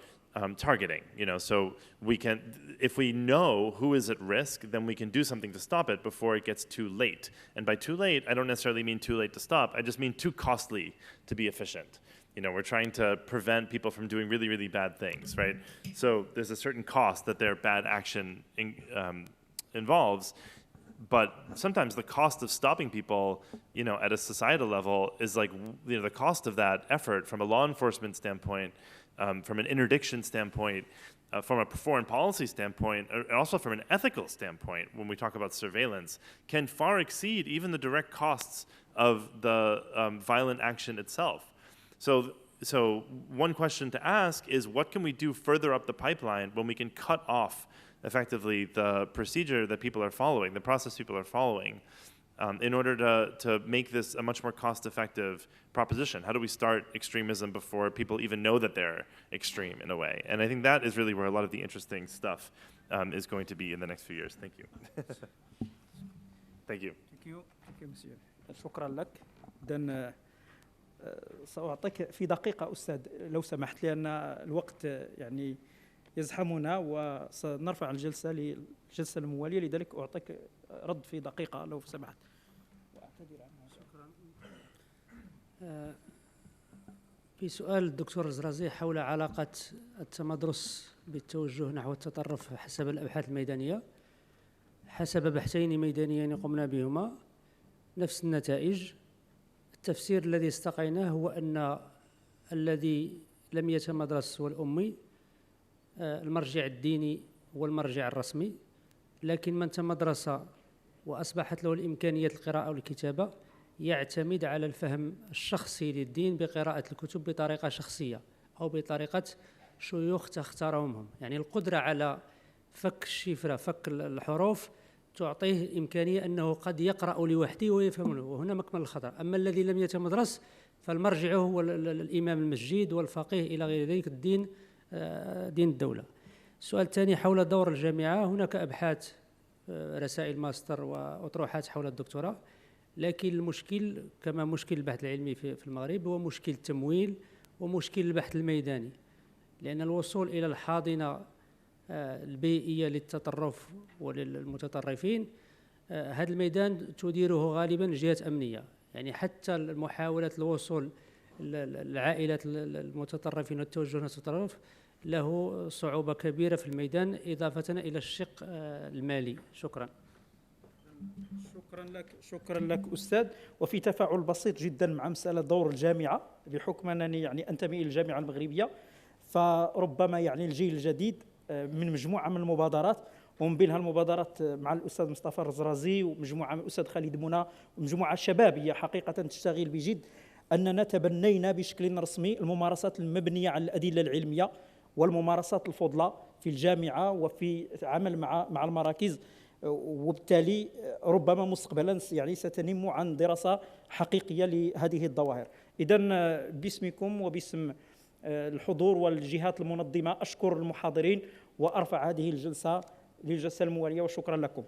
targeting. So we can, if we know who is at risk, then we can do something to stop it before it gets too late. And by too late, I don't necessarily mean too late to stop. I just mean too costly to be efficient. You know, we're trying to prevent people from doing really, really bad things, right? So there's a certain cost that their bad action involves, but sometimes the cost of stopping people, you know, at a societal level is like, you know, the cost of that effort from a law enforcement standpoint, from an interdiction standpoint, from a foreign policy standpoint, and also from an ethical standpoint, when we talk about surveillance, can far exceed even the direct costs of the violent action itself. So one question to ask is, what can we do further up the pipeline when we can cut off effectively the procedure that people are following, the process people are following, in order to make this a much more cost-effective proposition? How do we start extremism before people even know that they're extreme in a way? And I think that is really where a lot of the interesting stuff is going to be in the next few years. Thank you. Thank you. Thank you. Thank you, Monsieur. شكرا لك. إذن سأعطيك في دقيقة أستاذ لو سمحت، لأن الوقت يعني يزحمنا وسنرفع الجلسة للجلسة الموالية، لذلك أعطيك رد في دقيقة لو سمحت. شكرا. في سؤال الدكتور الزرازي حول علاقة التمدرس بالتوجه نحو التطرف حسب الأبحاث الميدانية، حسب بحثين ميدانيين قمنا بهما نفس النتائج. التفسير الذي استقيناه هو أن الذي لم يتمدرس هو الأمي، المرجع الديني هو المرجع الرسمي، لكن من تمدرس وأصبحت له الإمكانية القراءة والكتابة يعتمد على الفهم الشخصي للدين بقراءة الكتب بطريقة شخصية أو بطريقة شيوخ تختارهم هم. يعني القدرة على فك الشفرة، فك الحروف، تعطيه إمكانية أنه قد يقرأ لوحده ويفهم له، وهنا مكمن الخطر. أما الذي لم يتمدرس فالمرجع هو الإمام المسجد والفقيه إلى غير ذلك، الدين دين الدولة. السؤال الثاني حول دور الجامعة، هناك أبحاث، رسائل ماستر وأطروحات حول الدكتوراه، لكن المشكل كما مشكل البحث العلمي في المغرب هو مشكل التمويل ومشكل البحث الميداني، لأن الوصول إلى الحاضنة البيئية للتطرف وللمتطرفين هذا الميدان تديره غالبا الجهات أمنية. يعني حتى محاولة الوصول العائلات المتطرفين والتوجه للتطرف له صعوبة كبيرة في الميدان، إضافة إلى الشق المالي. شكرا. شكرا لك أستاذ. وفي تفاعل بسيط جدا مع مسألة دور الجامعة، بحكم أنني يعني أنتمي إلى الجامعة المغربية، فربما يعني الجيل الجديد من مجموعة من المبادرات، ومن بينها المبادرات مع الأستاذ مصطفى الرزرازي ومجموعة من الأستاذ خالد منى ومجموعة شبابية حقيقة تشتغل بجد، أننا تبنينا بشكل رسمي الممارسات المبنية على الأدلة العلمية والممارسات الفضلى في الجامعة وفي عمل مع المراكز، وبالتالي ربما مستقبلا يعني ستنم عن دراسة حقيقية لهذه الظواهر. إذن باسمكم وباسم الحضور والجهات المنظمة أشكر المحاضرين وأرفع هذه الجلسة للجلسة الموالية، وشكرا لكم.